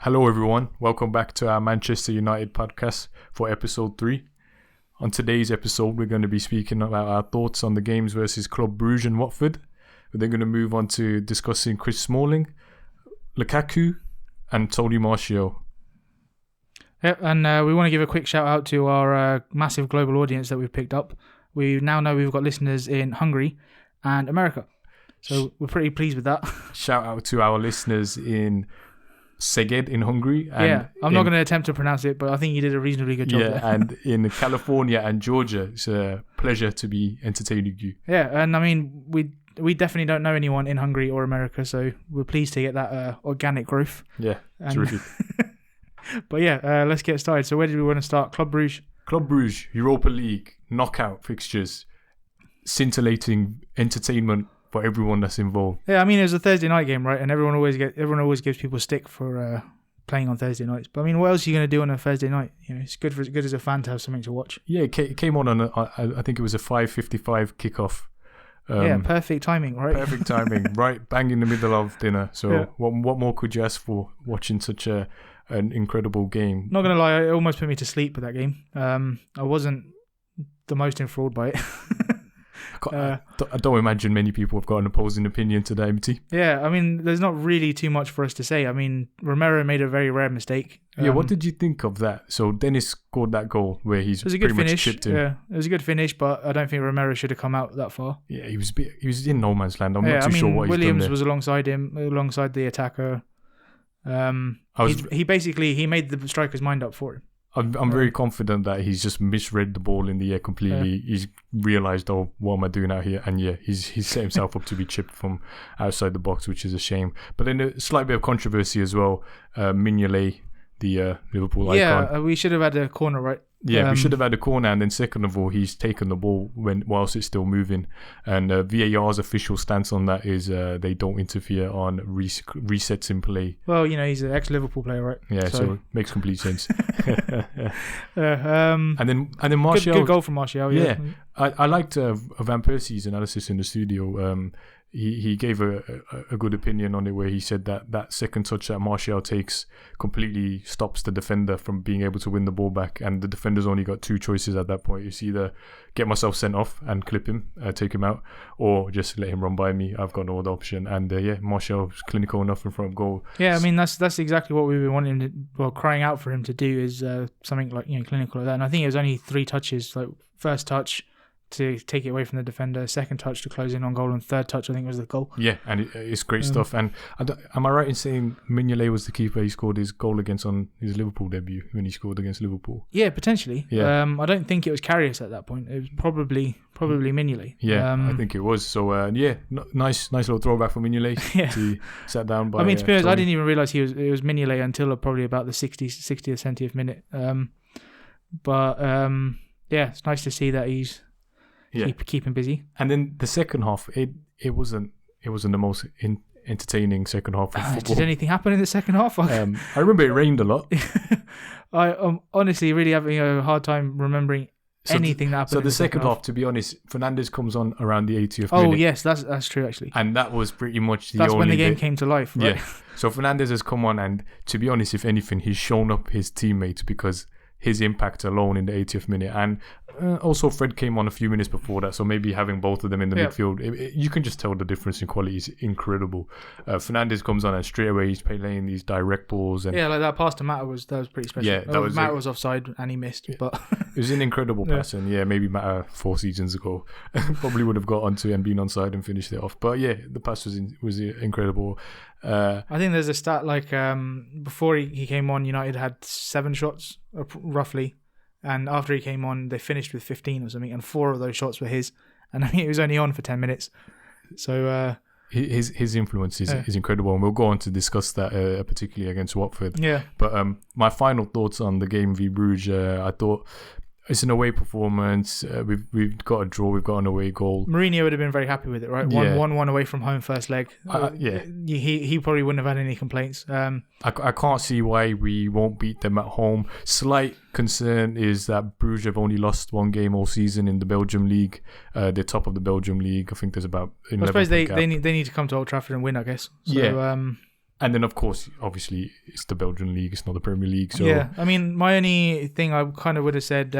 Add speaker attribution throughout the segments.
Speaker 1: Hello everyone, welcome back to our Manchester United podcast for episode 3. On today's episode, we're going to be speaking about our thoughts on the games versus Club Brugge and Watford. We're then going to move on to discussing Chris Smalling, Lukaku and Tony Martial.
Speaker 2: Yeah, and we want to give a quick shout out to our massive global audience that we've picked up. We now know we've got listeners in Hungary and America. So we're pretty pleased with that.
Speaker 1: Shout out to our listeners in Szeged in Hungary. And
Speaker 2: I'm not going to attempt to pronounce it, but I think you did a reasonably good job there.
Speaker 1: And in California and Georgia. It's a pleasure to be entertaining you.
Speaker 2: Yeah, and I mean, we definitely don't know anyone in Hungary or America, so we're pleased to get that organic growth.
Speaker 1: Yeah, terrific.
Speaker 2: But yeah, let's get started. So where did we want to start? Club Brugge.
Speaker 1: Club Brugge, Europa League, knockout fixtures, scintillating entertainment for everyone that's involved.
Speaker 2: Yeah, I mean, it was a Thursday night game, right? And everyone always gives people stick for playing on Thursday nights. But I mean, what else are you going to do on a Thursday night? You know, it's good as a fan to have something to watch.
Speaker 1: Yeah, it came on I think it was a 5:55 kickoff.
Speaker 2: Perfect timing, right?
Speaker 1: Perfect timing, right bang in the middle of dinner. So
Speaker 2: yeah.
Speaker 1: What more could you ask for watching such an incredible game?
Speaker 2: Not going to lie, it almost put me to sleep with that game. I wasn't the most enthralled by it.
Speaker 1: I don't imagine many people have got an opposing opinion today, MT.
Speaker 2: Yeah, I mean, there's not really too much for us to say. I mean, Romero made a very rare mistake.
Speaker 1: Yeah, what did you think of that? So Dennis scored that goal where he's pretty much chipped in.
Speaker 2: Yeah, it was a good finish, but I don't think Romero should have come out that far.
Speaker 1: Yeah, he was in no man's land. I'm not too sure what he's done there.
Speaker 2: Williams was alongside him, alongside the attacker. He made the striker's mind up for him.
Speaker 1: I'm very confident that he's just misread the ball in the air completely. Yeah. He's realised, what am I doing out here? And yeah, he's set himself up to be chipped from outside the box, which is a shame. But then a slight bit of controversy as well. Mignolet, the Liverpool icon.
Speaker 2: Yeah, we should have had a corner, right?
Speaker 1: Yeah, we should have had a corner, and then second of all, he's taken the ball whilst it's still moving. And VAR's official stance on that is they don't interfere on resets in play.
Speaker 2: Well, you know, he's an ex-Liverpool player, right?
Speaker 1: Yeah, so it makes complete sense.
Speaker 2: And
Speaker 1: then Martial,
Speaker 2: good goal from Martial. Yeah,
Speaker 1: I liked Van Persie's analysis in the studio. He gave a good opinion on it, where he said that second touch that Martial takes completely stops the defender from being able to win the ball back, and the defender's only got two choices at that point. It's either get myself sent off and clip him, take him out, or just let him run by me. I've got no other option. And Martial's clinical enough in front of goal.
Speaker 2: Yeah, I mean, that's exactly what we've been wanting crying out for him to do, is something like, you know, clinical like that. And I think it was only 3 touches, like first touch to take it away from the defender, second touch to close in on goal, and third touch I think was the goal.
Speaker 1: Yeah, and it's great stuff. And am I right in saying Mignolet was the keeper he scored his goal against on his Liverpool debut, when he scored against Liverpool?
Speaker 2: Yeah, potentially. Yeah. I don't think it was Karius at that point. It was probably Mignolet.
Speaker 1: Yeah, I think it was. So nice little throwback for Mignolet. Yeah. To sat down by.
Speaker 2: I mean, to be honest, I didn't even realise it was Mignolet until probably about the 60th, 70th minute. It's nice to see that he's keeping busy. And
Speaker 1: then the second half, it wasn't the most entertaining second half of football.
Speaker 2: Did anything happen in the second half?
Speaker 1: I remember it rained a lot.
Speaker 2: I'm honestly really having a hard time remembering anything that happened.
Speaker 1: So the second half, to be honest, Fernandes comes on around the 80th minute.
Speaker 2: Oh yes, that's true actually.
Speaker 1: And that was pretty much
Speaker 2: that's when the game came to life, right?
Speaker 1: Yeah. So Fernandes has come on, and to be honest, if anything, he's shown up his teammates, because his impact alone in the 80th minute. And also Fred came on a few minutes before that, so maybe having both of them in the midfield, you can just tell the difference in quality is incredible. Fernandes comes on and straight away he's playing these direct balls. And
Speaker 2: like that pass to Mata was pretty special.
Speaker 1: Yeah,
Speaker 2: Mata was offside and he missed. But
Speaker 1: it was an incredible pass, and maybe Mata 4 seasons ago probably would have got onto it and been onside and finished it off. But yeah, the pass was incredible.
Speaker 2: I think there's a stat like before he came on, United had 7 shots roughly, and after he came on they finished with 15 or something, and 4 of those shots were his, and I think he was only on for 10 minutes. So
Speaker 1: his influence is incredible, and we'll go on to discuss that particularly against Watford.
Speaker 2: Yeah.
Speaker 1: But my final thoughts on the game v Bruges, I thought it's an away performance. We've got a draw. We've got an away goal.
Speaker 2: Mourinho would have been very happy with it, right? 1-1 away from home first leg. He probably wouldn't have had any complaints.
Speaker 1: I can't see why we won't beat them at home. Slight concern is that Bruges have only lost 1 game all season in the Belgium league. They're top of the Belgium league. I think there's about 11.
Speaker 2: I suppose they need to come to Old Trafford and win, I guess. So,
Speaker 1: And then, of course, obviously, it's the Belgian league. It's not the Premier League. So
Speaker 2: Yeah, I mean, my only thing I kind of would have said,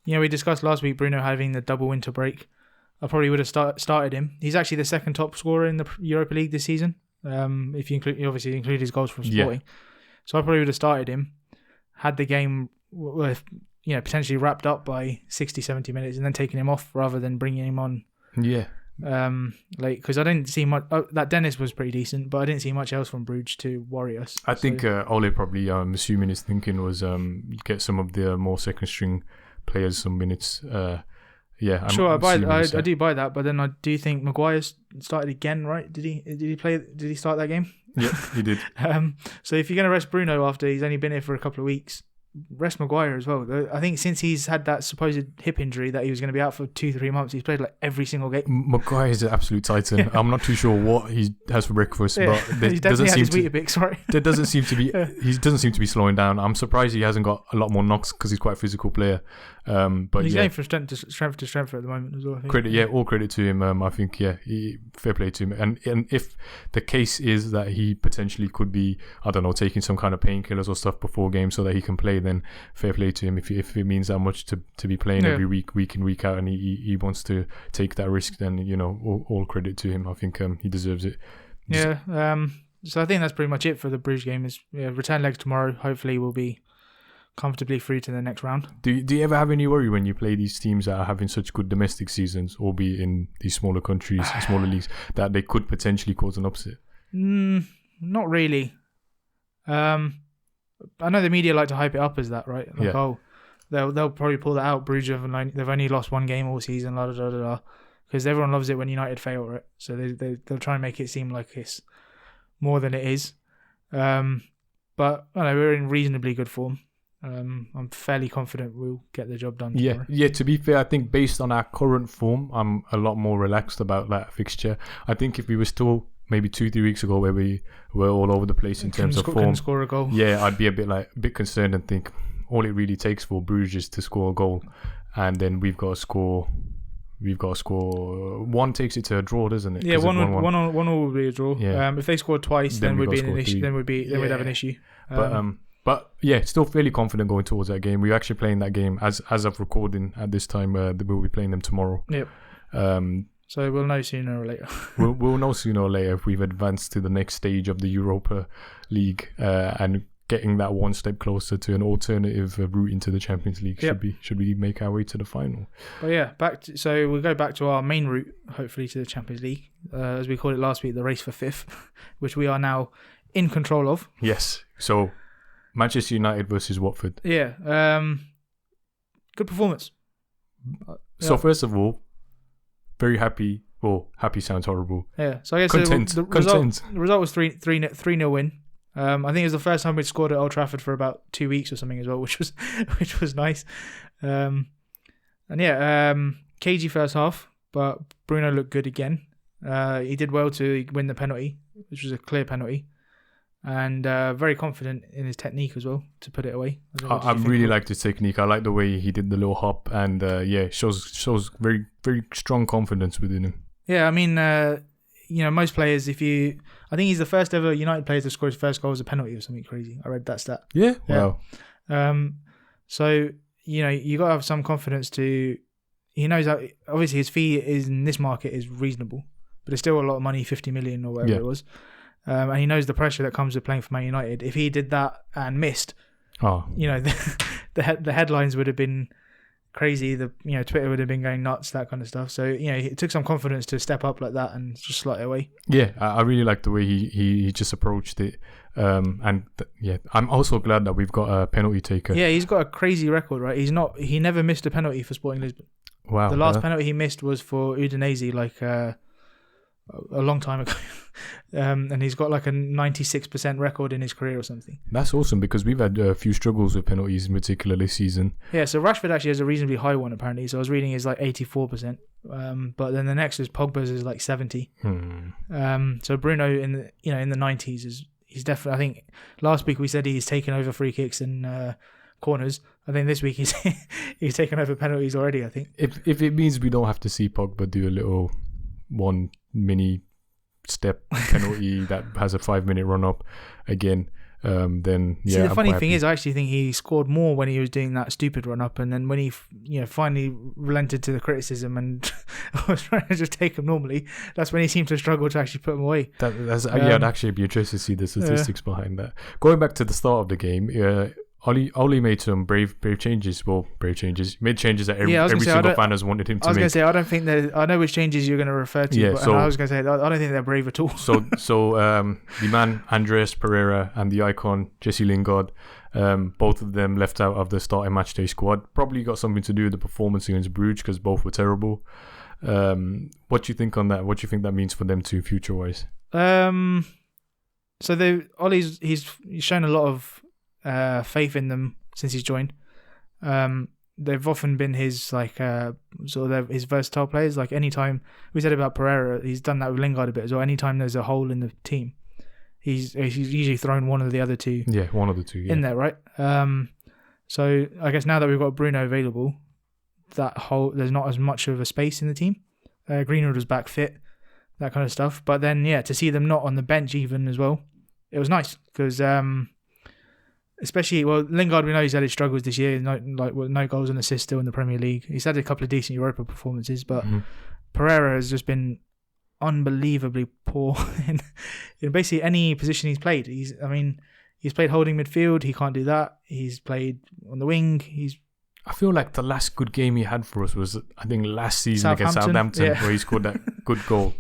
Speaker 2: we discussed last week Bruno having the double winter break. I probably would have started him. He's actually the second top scorer in the Europa League this season. If you include his goals from Sporting. So I probably would have started him, had the game potentially wrapped up by 60, 70 minutes, and then taken him off rather than bringing him on.
Speaker 1: Yeah.
Speaker 2: Because I didn't see much. That Dennis was pretty decent, but I didn't see much else from Brugge to worry us.
Speaker 1: I think Ole probably, I'm assuming his thinking was get some of the more second string players some minutes. I do buy that, but then I do think Maguire started again, right? Did he start that game? Yeah, he did.
Speaker 2: So if you're going to rest Bruno after he's only been here for a couple of weeks, rest Maguire as well. I think since he's had that supposed hip injury that he was going to be out for 2-3 months, he's played like every single game.
Speaker 1: Maguire is an absolute titan. Yeah. I'm not too sure what he has for breakfast, but
Speaker 2: he definitely had his Weetabix, right?
Speaker 1: There doesn't seem to be. He doesn't seem to be slowing down. I'm surprised he hasn't got a lot more knocks because he's quite a physical player. But
Speaker 2: he's going from strength to strength at the moment as well. I think.
Speaker 1: All credit to him. I think fair play to him. And if the case is that he potentially could be, I don't know, taking some kind of painkillers or stuff before games so that he can play, then fair play to him. If it means that much to be playing every week in, week out, and he wants to take that risk, then all credit to him. I think he deserves it.
Speaker 2: Yeah. So I think that's pretty much it for the Bruges game. Is return legs tomorrow. Hopefully we'll be comfortably through to the next round.
Speaker 1: Do you ever have any worry when you play these teams that are having such good domestic seasons, albeit in these smaller countries, smaller leagues, that they could potentially cause an upset?
Speaker 2: Not really. I know the media like to hype it up as that, right? Like, they'll probably pull that out. Brugge they've only lost one game all season, because everyone loves it when United fail, right? So they'll try and make it seem like it's more than it is. But I know we're in reasonably good form. I'm fairly confident we'll get the job done tomorrow.
Speaker 1: Yeah. To be fair, I think based on our current form, I'm a lot more relaxed about that fixture. I think if we were still maybe 2-3 weeks ago where we were all over the place in terms of form,
Speaker 2: couldn't score a goal.
Speaker 1: Yeah, I'd be a bit concerned and think all it really takes for Bruges is to score a goal, and then we've got to score. One takes it to a draw, doesn't it?
Speaker 2: Yeah, one will be a draw. Yeah. If they scored twice, then we'd be in an issue. Then we'd have an issue.
Speaker 1: But still fairly confident going towards that game. We're actually playing that game as of recording at this time. We'll be playing them tomorrow.
Speaker 2: Yep. So we'll know sooner or later.
Speaker 1: we'll know sooner or later if we've advanced to the next stage of the Europa League and getting that one step closer to an alternative route into the Champions League.
Speaker 2: Yep.
Speaker 1: Should we make our way to the final?
Speaker 2: But yeah, so we'll go back to our main route, hopefully to the Champions League, as we called it last week, the race for fifth, which we are now in control of.
Speaker 1: Yes. So Manchester United versus Watford.
Speaker 2: Yeah. Good performance.
Speaker 1: So first of all, very happy. Well, happy sounds horrible.
Speaker 2: Yeah. So I guess
Speaker 1: content.
Speaker 2: The result was 3-0 win. I think it was the first time we'd scored at Old Trafford for about 2 weeks or something as well, which was nice. Cagey first half, but Bruno looked good again. He did well to win the penalty, which was a clear penalty, and very confident in his technique as well to put it away.
Speaker 1: I really liked his technique. I like the way he did the little hop, and shows very, very strong confidence within him.
Speaker 2: Yeah, I mean, most players, I think he's the first ever United player to score his first goal as a penalty or something crazy. I read that stat.
Speaker 1: Yeah. Wow.
Speaker 2: So, you got to have some confidence he knows that obviously his fee in this market is reasonable, but it's still a lot of money, 50 million or whatever it was. And he knows the pressure that comes with playing for Man United. If he did that and missed, the headlines would have been crazy. Twitter would have been going nuts, that kind of stuff. So it took some confidence to step up like that and just slot it away.
Speaker 1: Yeah, I really like the way he just approached it. I'm also glad that we've got a penalty taker.
Speaker 2: Yeah, he's got a crazy record, right? He never missed a penalty for Sporting Lisbon.
Speaker 1: Wow.
Speaker 2: The last penalty he missed was for Udinese, a long time ago. And he's got like a 96% record in his career or something.
Speaker 1: That's awesome, because we've had a few struggles with penalties in particular this season.
Speaker 2: Yeah, so Rashford actually has a reasonably high one apparently. So I was reading is like 84%. But then the next is Pogba's is like 70. So Bruno in the 90s he's definitely, I think last week we said he's taken over free kicks and corners. I think this week he's taken over penalties already, I think.
Speaker 1: If it means we don't have to see Pogba do a little one mini step penalty that has a 5-minute run up again, then yeah.
Speaker 2: See, the funny thing is, I actually think he scored more when he was doing that stupid run up, and then when he, finally relented to the criticism and was trying to just take him normally, that's when he seemed to struggle to actually put him away.
Speaker 1: I'd actually be interested to see the statistics behind that. Going back to the start of the game, Oli made some brave changes. Well, brave changes. He made changes that every single fan has wanted him to make.
Speaker 2: I was going to say, I don't think that. I know which changes you're going to refer to.
Speaker 1: Yeah,
Speaker 2: and I was going to say, I don't think they're brave at all.
Speaker 1: So the man Andreas Pereira and the icon Jesse Lingard, both of them left out of the starting matchday squad. Probably got something to do with the performance against Brugge because both were terrible. What do you think on that? What do you think that means for them too, future wise?
Speaker 2: So Ollie's he's shown a lot of faith in them since he's joined. They've often been his his versatile players. Like anytime we said about Pereira, he's done that with Lingard a bit as well. Anytime there's a hole in the team, he's usually thrown one of the other two.
Speaker 1: Yeah, one of the two. Yeah.
Speaker 2: In there, right? So I guess now that we've got Bruno available, there's not as much of a space in the team. Greenwood was back fit, that kind of stuff. But then to see them not on the bench even as well, it was nice because. Especially, Lingard, we know he's had his struggles this year, no goals and assists still in the Premier League. He's had a couple of decent Europa performances, but Pereira has just been unbelievably poor in basically any position he's played. He's played holding midfield, he can't do that. He's played on the wing.
Speaker 1: I feel like the last good game he had for us was, I think, last season against Southampton, where he scored that good goal.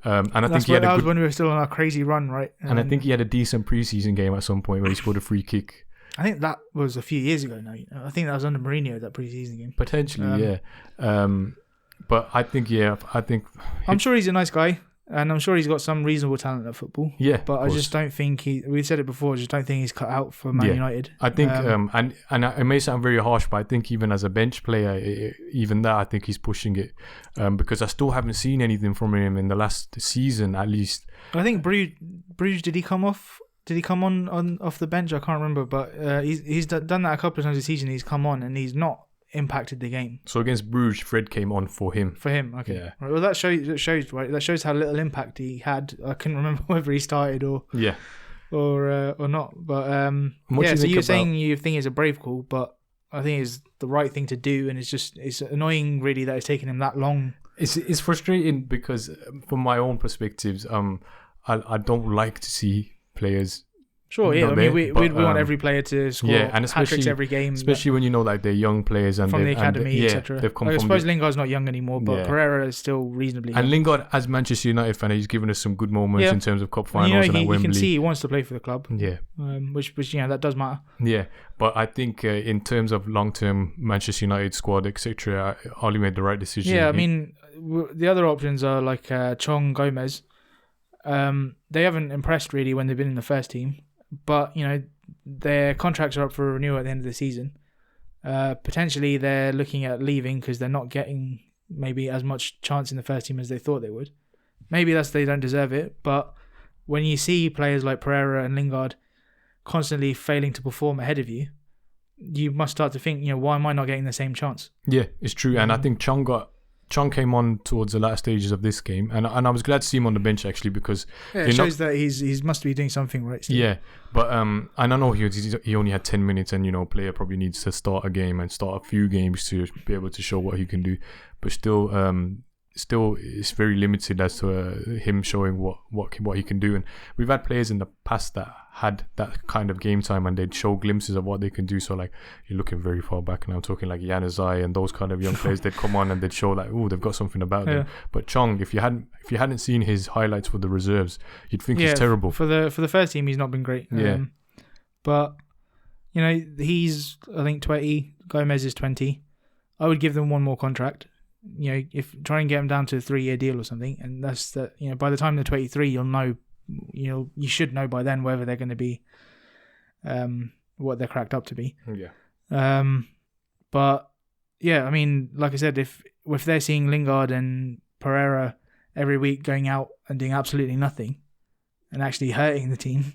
Speaker 1: And I think
Speaker 2: that was when we were still on our crazy run, right?
Speaker 1: And I think he had a decent preseason game at some point where he scored a free kick.
Speaker 2: I think that was a few years ago now. I think that was under Mourinho, that pre-season game.
Speaker 1: Potentially, yeah. But I think,
Speaker 2: I'm sure he's a nice guy, and I'm sure he's got some reasonable talent at football.
Speaker 1: Yeah,
Speaker 2: but I just don't think we said it before. I just don't think he's cut out for Man United.
Speaker 1: I think, and it may sound very harsh, but I think even as a bench player, even that, I think he's pushing it, because I still haven't seen anything from him in the last season, at least.
Speaker 2: I think Brugge, did he come off? Did he come on off the bench? I can't remember, but he's done that a couple of times this season. He's come on and he's not impacted the game.
Speaker 1: So against Brugge, Fred came on for him.
Speaker 2: For him, okay.
Speaker 1: Yeah.
Speaker 2: Right, well, that shows right. That shows how little impact he had. I couldn't remember whether he started or not. But so you're saying you think it's a brave call, but I think it's the right thing to do, and it's annoying really that it's taken him that long.
Speaker 1: It's frustrating because from my own perspectives, I don't like to see players.
Speaker 2: Sure, yeah. I mean, we want every player to score
Speaker 1: and
Speaker 2: hat-tricks every game.
Speaker 1: Especially when they're young players and
Speaker 2: from the academy, etc. I suppose Lingard's not young anymore, but Pereira is still reasonably young.
Speaker 1: And Lingard, as Manchester United fan, he's given us some good moments in terms of cup finals and at Wembley.
Speaker 2: You can see he wants to play for the club.
Speaker 1: Yeah.
Speaker 2: Which that does matter.
Speaker 1: Yeah, but I think in terms of long-term Manchester United squad, etc., Oli made the right decision.
Speaker 2: Yeah, I mean, the other options are like Chong, Gomez. They haven't impressed really when they've been in the first team, but their contracts are up for renewal at the end of the season. Potentially they're looking at leaving because they're not getting maybe as much chance in the first team as they thought they would. Maybe they don't deserve it, but when you see players like Pereira and Lingard constantly failing to perform ahead of you, you must start to think, why am I not getting the same chance? Yeah,
Speaker 1: it's true. And I think Chong came on towards the last stages of this game, and I was glad to see him on the bench actually because
Speaker 2: it shows that he must be doing something right. Still.
Speaker 1: Yeah, but and I know he only had 10 minutes, and player probably needs to start a game and start a few games to be able to show what he can do, but still it's very limited as to him showing what he can do. And we've had players in the past that had that kind of game time and they'd show glimpses of what they can do. So like you're looking very far back, and I'm talking like Januzaj and those kind of young players. They'd come on and they'd show like, they've got something about them. But Chong, if you hadn't seen his highlights for the reserves, you'd think he's terrible.
Speaker 2: For the first team, he's not been great. But he's I think 20. Gomez is 20. I would give them one more contract. If try and get them down to a 3-year deal or something, and that's that. By the time they're 23, you'll know. You should know by then whether they're going to be, what they're cracked up to be.
Speaker 1: Yeah.
Speaker 2: But yeah, I mean, like I said, if they're seeing Lingard and Pereira every week going out and doing absolutely nothing, and actually hurting the team,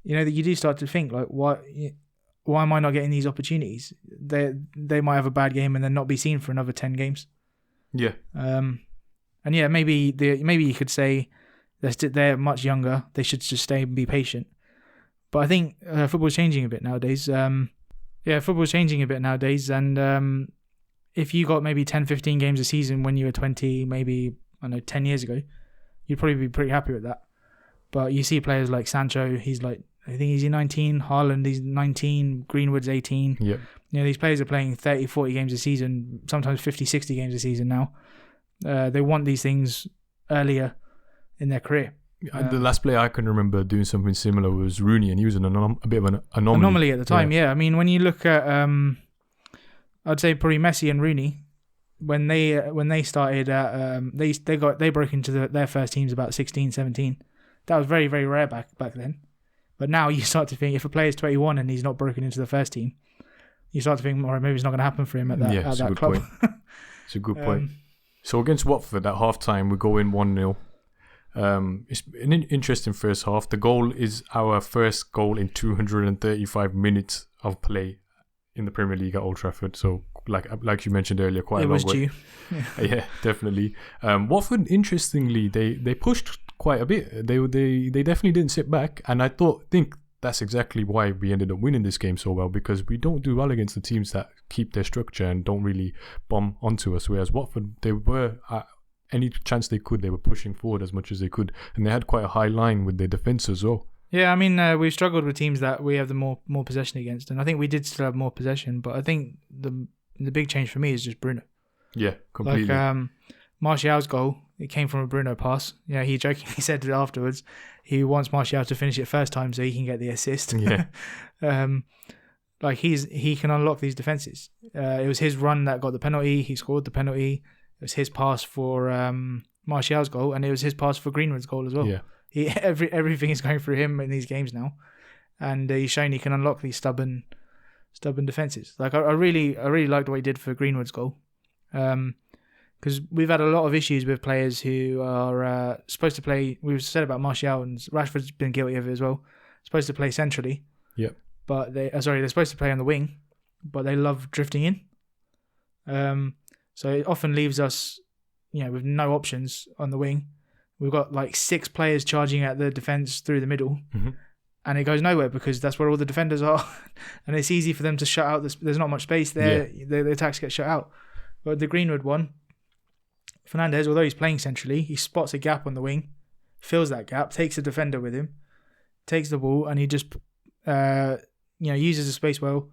Speaker 2: that you do start to think like, why am I not getting these opportunities? They might have a bad game and then not be seen for another 10 games.
Speaker 1: Yeah.
Speaker 2: And yeah, maybe you could say They're much younger. They should just stay and be patient. But I think football's changing a bit nowadays. Football's changing a bit nowadays. And if you got maybe 10, 15 games a season when you were 20, maybe, 10 years ago, you'd probably be pretty happy with that. But you see players like Sancho, I think he's 19, Haaland, he's 19, Greenwood's 18.
Speaker 1: Yep.
Speaker 2: These players are playing 30, 40 games a season, sometimes 50, 60 games a season now. They want these things earlier in their career.
Speaker 1: The last player I can remember doing something similar was Rooney, and he was a bit of an anomaly.
Speaker 2: At the time, yeah. I mean, when you look at, I'd say probably Messi and Rooney, when they started, they broke into their first teams about 16, 17. That was very, very rare back then. But now you start to think if a player's 21 and he's not broken into the first team, you start to think, all right, maybe it's not going to happen for him at that club.
Speaker 1: It's a good point. So against Watford at half-time, we go in 1-0. It's an interesting first half. The goal is our first goal in 235 minutes of play in the Premier League at Old Trafford. So like you mentioned earlier, quite a long way. Yeah, definitely. Watford, interestingly, they pushed quite a bit. They definitely didn't sit back, and I think that's exactly why we ended up winning this game so well, because we don't do well against the teams that keep their structure and don't really bomb onto us. Whereas Watford, they were any chance they could, they were pushing forward as much as they could, and they had quite a high line with their defence as well.
Speaker 2: Yeah, I mean, we've struggled with teams that we have the more possession against, and I think we did still have more possession, but I think the big change for me is just Bruno.
Speaker 1: Yeah, completely.
Speaker 2: Like Martial's goal, it came from a Bruno pass. Yeah, he jokingly said afterwards he wants Martial to finish it first time so he can get the assist.
Speaker 1: Yeah.
Speaker 2: He can unlock these defences. It was his run that got the penalty. He scored the penalty. It was his pass for Martial's goal, and it was his pass for Greenwood's goal as well.
Speaker 1: Yeah.
Speaker 2: Everything is going through him in these games now, and he's shown he can unlock these stubborn defences. Like I really liked what he did for Greenwood's goal, because we've had a lot of issues with players who are supposed to play. We've said about Martial, and Rashford's been guilty of it as well. Supposed to play centrally,
Speaker 1: yep.
Speaker 2: But they're supposed to play on the wing, but they love drifting in. So it often leaves us, with no options on the wing. We've got like 6 players charging at the defence through the middle, and it goes nowhere because that's where all the defenders are, and it's easy for them to shut out. There's not much space there. Yeah. The attacks get shut out. But the Greenwood one, Fernandes, although he's playing centrally, he spots a gap on the wing, fills that gap, takes a defender with him, takes the ball, and he just uses the space well,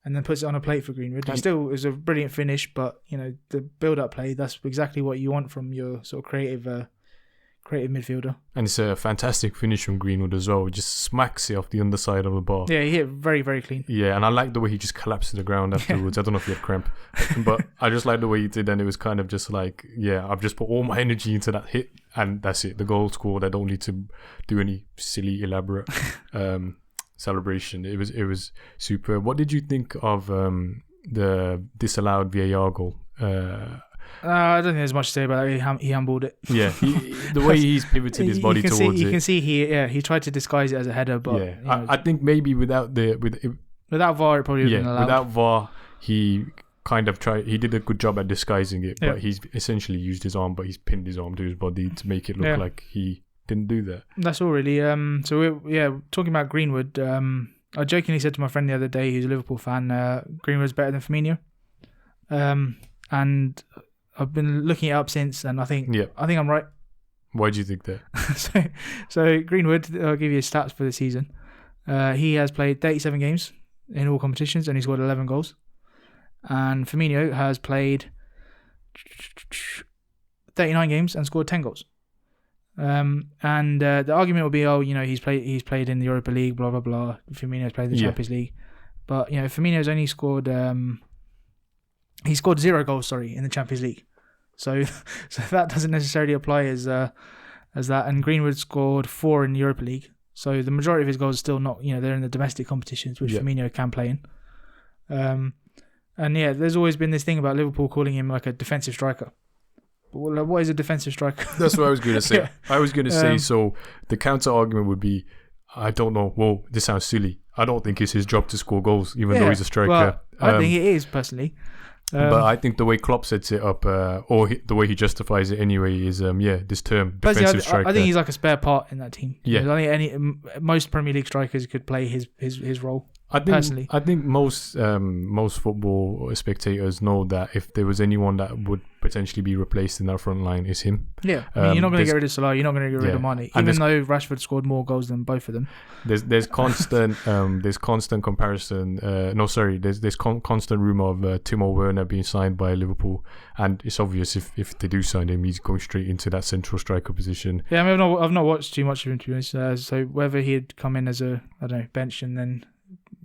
Speaker 2: and then puts it on a plate for Greenwood. It still is a brilliant finish, but the build-up play, that's exactly what you want from your sort of creative midfielder. And
Speaker 1: it's a fantastic finish from Greenwood as well. He just smacks it off the underside of the bar.
Speaker 2: Yeah, he hit very, very clean.
Speaker 1: Yeah, and I like the way he just collapsed to the ground afterwards. I don't know if he had cramp, but I just like the way he did, and it was kind of just like, I've just put all my energy into that hit, and that's it. The goal scored. I don't need to do any silly, elaborate celebration. It was super. What did you think of the disallowed VAR goal?
Speaker 2: I don't think there's much to say about it. He handballed it.
Speaker 1: Yeah, the way he's pivoted his body towards it.
Speaker 2: You can see he tried to disguise it as a header, but
Speaker 1: I think maybe without VAR
Speaker 2: it probably would have been allowed.
Speaker 1: Without VAR, he kind of tried. He did a good job at disguising it, but he's essentially used his arm, but he's pinned his arm to his body to make it look like he didn't do that.
Speaker 2: That's all really. So we're talking about Greenwood. I jokingly said to my friend the other day, who's a Liverpool fan, Greenwood's better than Firmino, and I've been looking it up since, and I think I'm right.
Speaker 1: Why do you think that?
Speaker 2: so Greenwood, I'll give you his stats for the season. He has played 37 games in all competitions, and he scored 11 goals. And Firmino has played 39 games and scored 10 goals. And the argument will be, he's played in the Europa League, blah blah blah. Firmino's played in the Champions League, but Firmino's only scored. He scored 0 goals, in the Champions League. So that doesn't necessarily apply as that. And Greenwood scored 4 in the Europa League. So the majority of his goals are still not, they're in the domestic competitions, which Firmino can play in. And there's always been this thing about Liverpool calling him like a defensive striker. But what is a defensive striker?
Speaker 1: That's what I was going to say. I was going to say, so the counter argument would be, I don't know, whoa, this sounds silly. I don't think it's his job to score goals, even though he's a striker.
Speaker 2: Well, I think it is, personally.
Speaker 1: But I think the way Klopp sets it up, the way he justifies it anyway, is this term defensive striker.
Speaker 2: I think he's like a spare part in that team.
Speaker 1: Yeah,
Speaker 2: I think most Premier League strikers could play his role. Personally,
Speaker 1: I think most football spectators know that if there was anyone that would potentially be replaced in that front line, it's him.
Speaker 2: Yeah, I mean, you're not going to get rid of Salah. You're not going to get rid of Mane, even though Rashford scored more goals than both of them.
Speaker 1: There's constant comparison. There's constant rumor of Timo Werner being signed by Liverpool, and it's obvious if they do sign him, he's going straight into that central striker position.
Speaker 2: Yeah, I mean, I've not watched too much of him, to be honest. So whether he'd come in as a bench and then.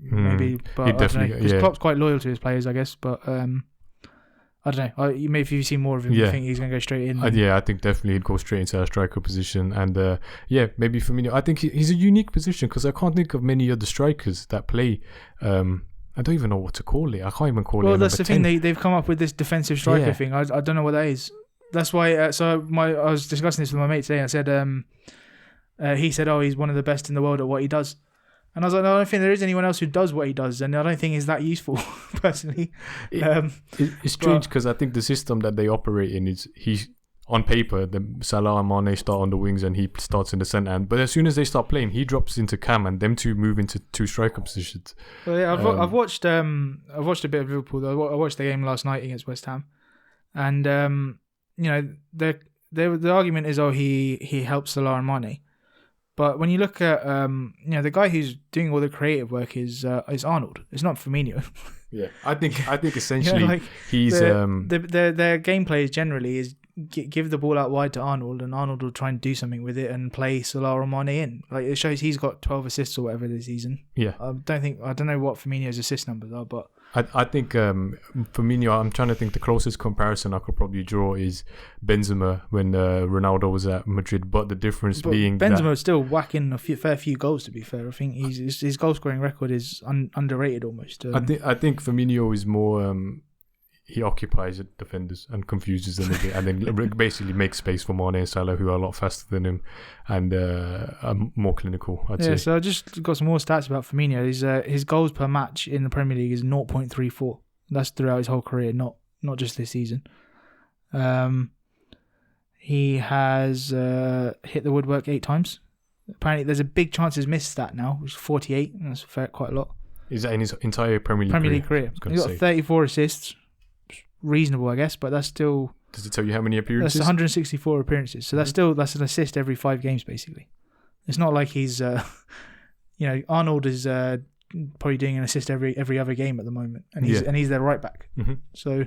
Speaker 2: Maybe, but I don't know, because Klopp's quite loyal to his players, I guess. But I don't know. Maybe if you see more of him, you think he's going to go straight in.
Speaker 1: I think definitely he'd go straight into that striker position, and maybe Firmino. I think he's a unique position because I can't think of many other strikers that play. I don't even know what to call it. I can't even call it.
Speaker 2: Well, that's the thing. They've come up with this defensive striker thing. I don't know what that is. That's why. I was discussing this with my mate today. And I said, he said, he's one of the best in the world at what he does. And I was like, no, I don't think there is anyone else who does what he does, and I don't think it's that useful, personally.
Speaker 1: It's strange because I think the system that they operate in is he's on paper, the Salah and Mane start on the wings and he starts in the centre. But as soon as they start playing, he drops into Cam, and them two move into two striker positions.
Speaker 2: Well, yeah, I've watched a bit of Liverpool. Though. I watched the game last night against West Ham, and the argument is he helps Salah and Mane. But when you look at the guy who's doing all the creative work is Arnold. It's not Firmino.
Speaker 1: Yeah, I think essentially he's
Speaker 2: their gameplay generally is give the ball out wide to Arnold, and Arnold will try and do something with it and play Salah or Mane in. Like, it shows he's got 12 assists or whatever this season.
Speaker 1: Yeah,
Speaker 2: I don't know what Firmino's assist numbers are, but
Speaker 1: I think Firmino, I'm trying to think the closest comparison I could probably draw is Benzema when Ronaldo was at Madrid, but the difference being
Speaker 2: Benzema's still whacking a fair few goals, to be fair. I think his goal scoring record is underrated almost.
Speaker 1: I think Firmino is more he occupies defenders and confuses them a bit, and then basically makes space for Mane and Salah, who are a lot faster than him and are more clinical, I'd say.
Speaker 2: So I just got some more stats about Firmino. His goals per match in the Premier League is 0.34. That's throughout his whole career, not just this season. He has hit the woodwork 8 times. Apparently, there's a big chances missed stat now, which is 48. That's quite a lot.
Speaker 1: Is that in his entire Premier League career?
Speaker 2: He's got 34 assists. Reasonable, I guess, but that's still.
Speaker 1: Does it tell you how many appearances?
Speaker 2: That's 164 appearances. So that's an assist every 5 games, basically. It's not like he's, Arnold is probably doing an assist every other game at the moment, and he's their right back.
Speaker 1: Mm-hmm.
Speaker 2: So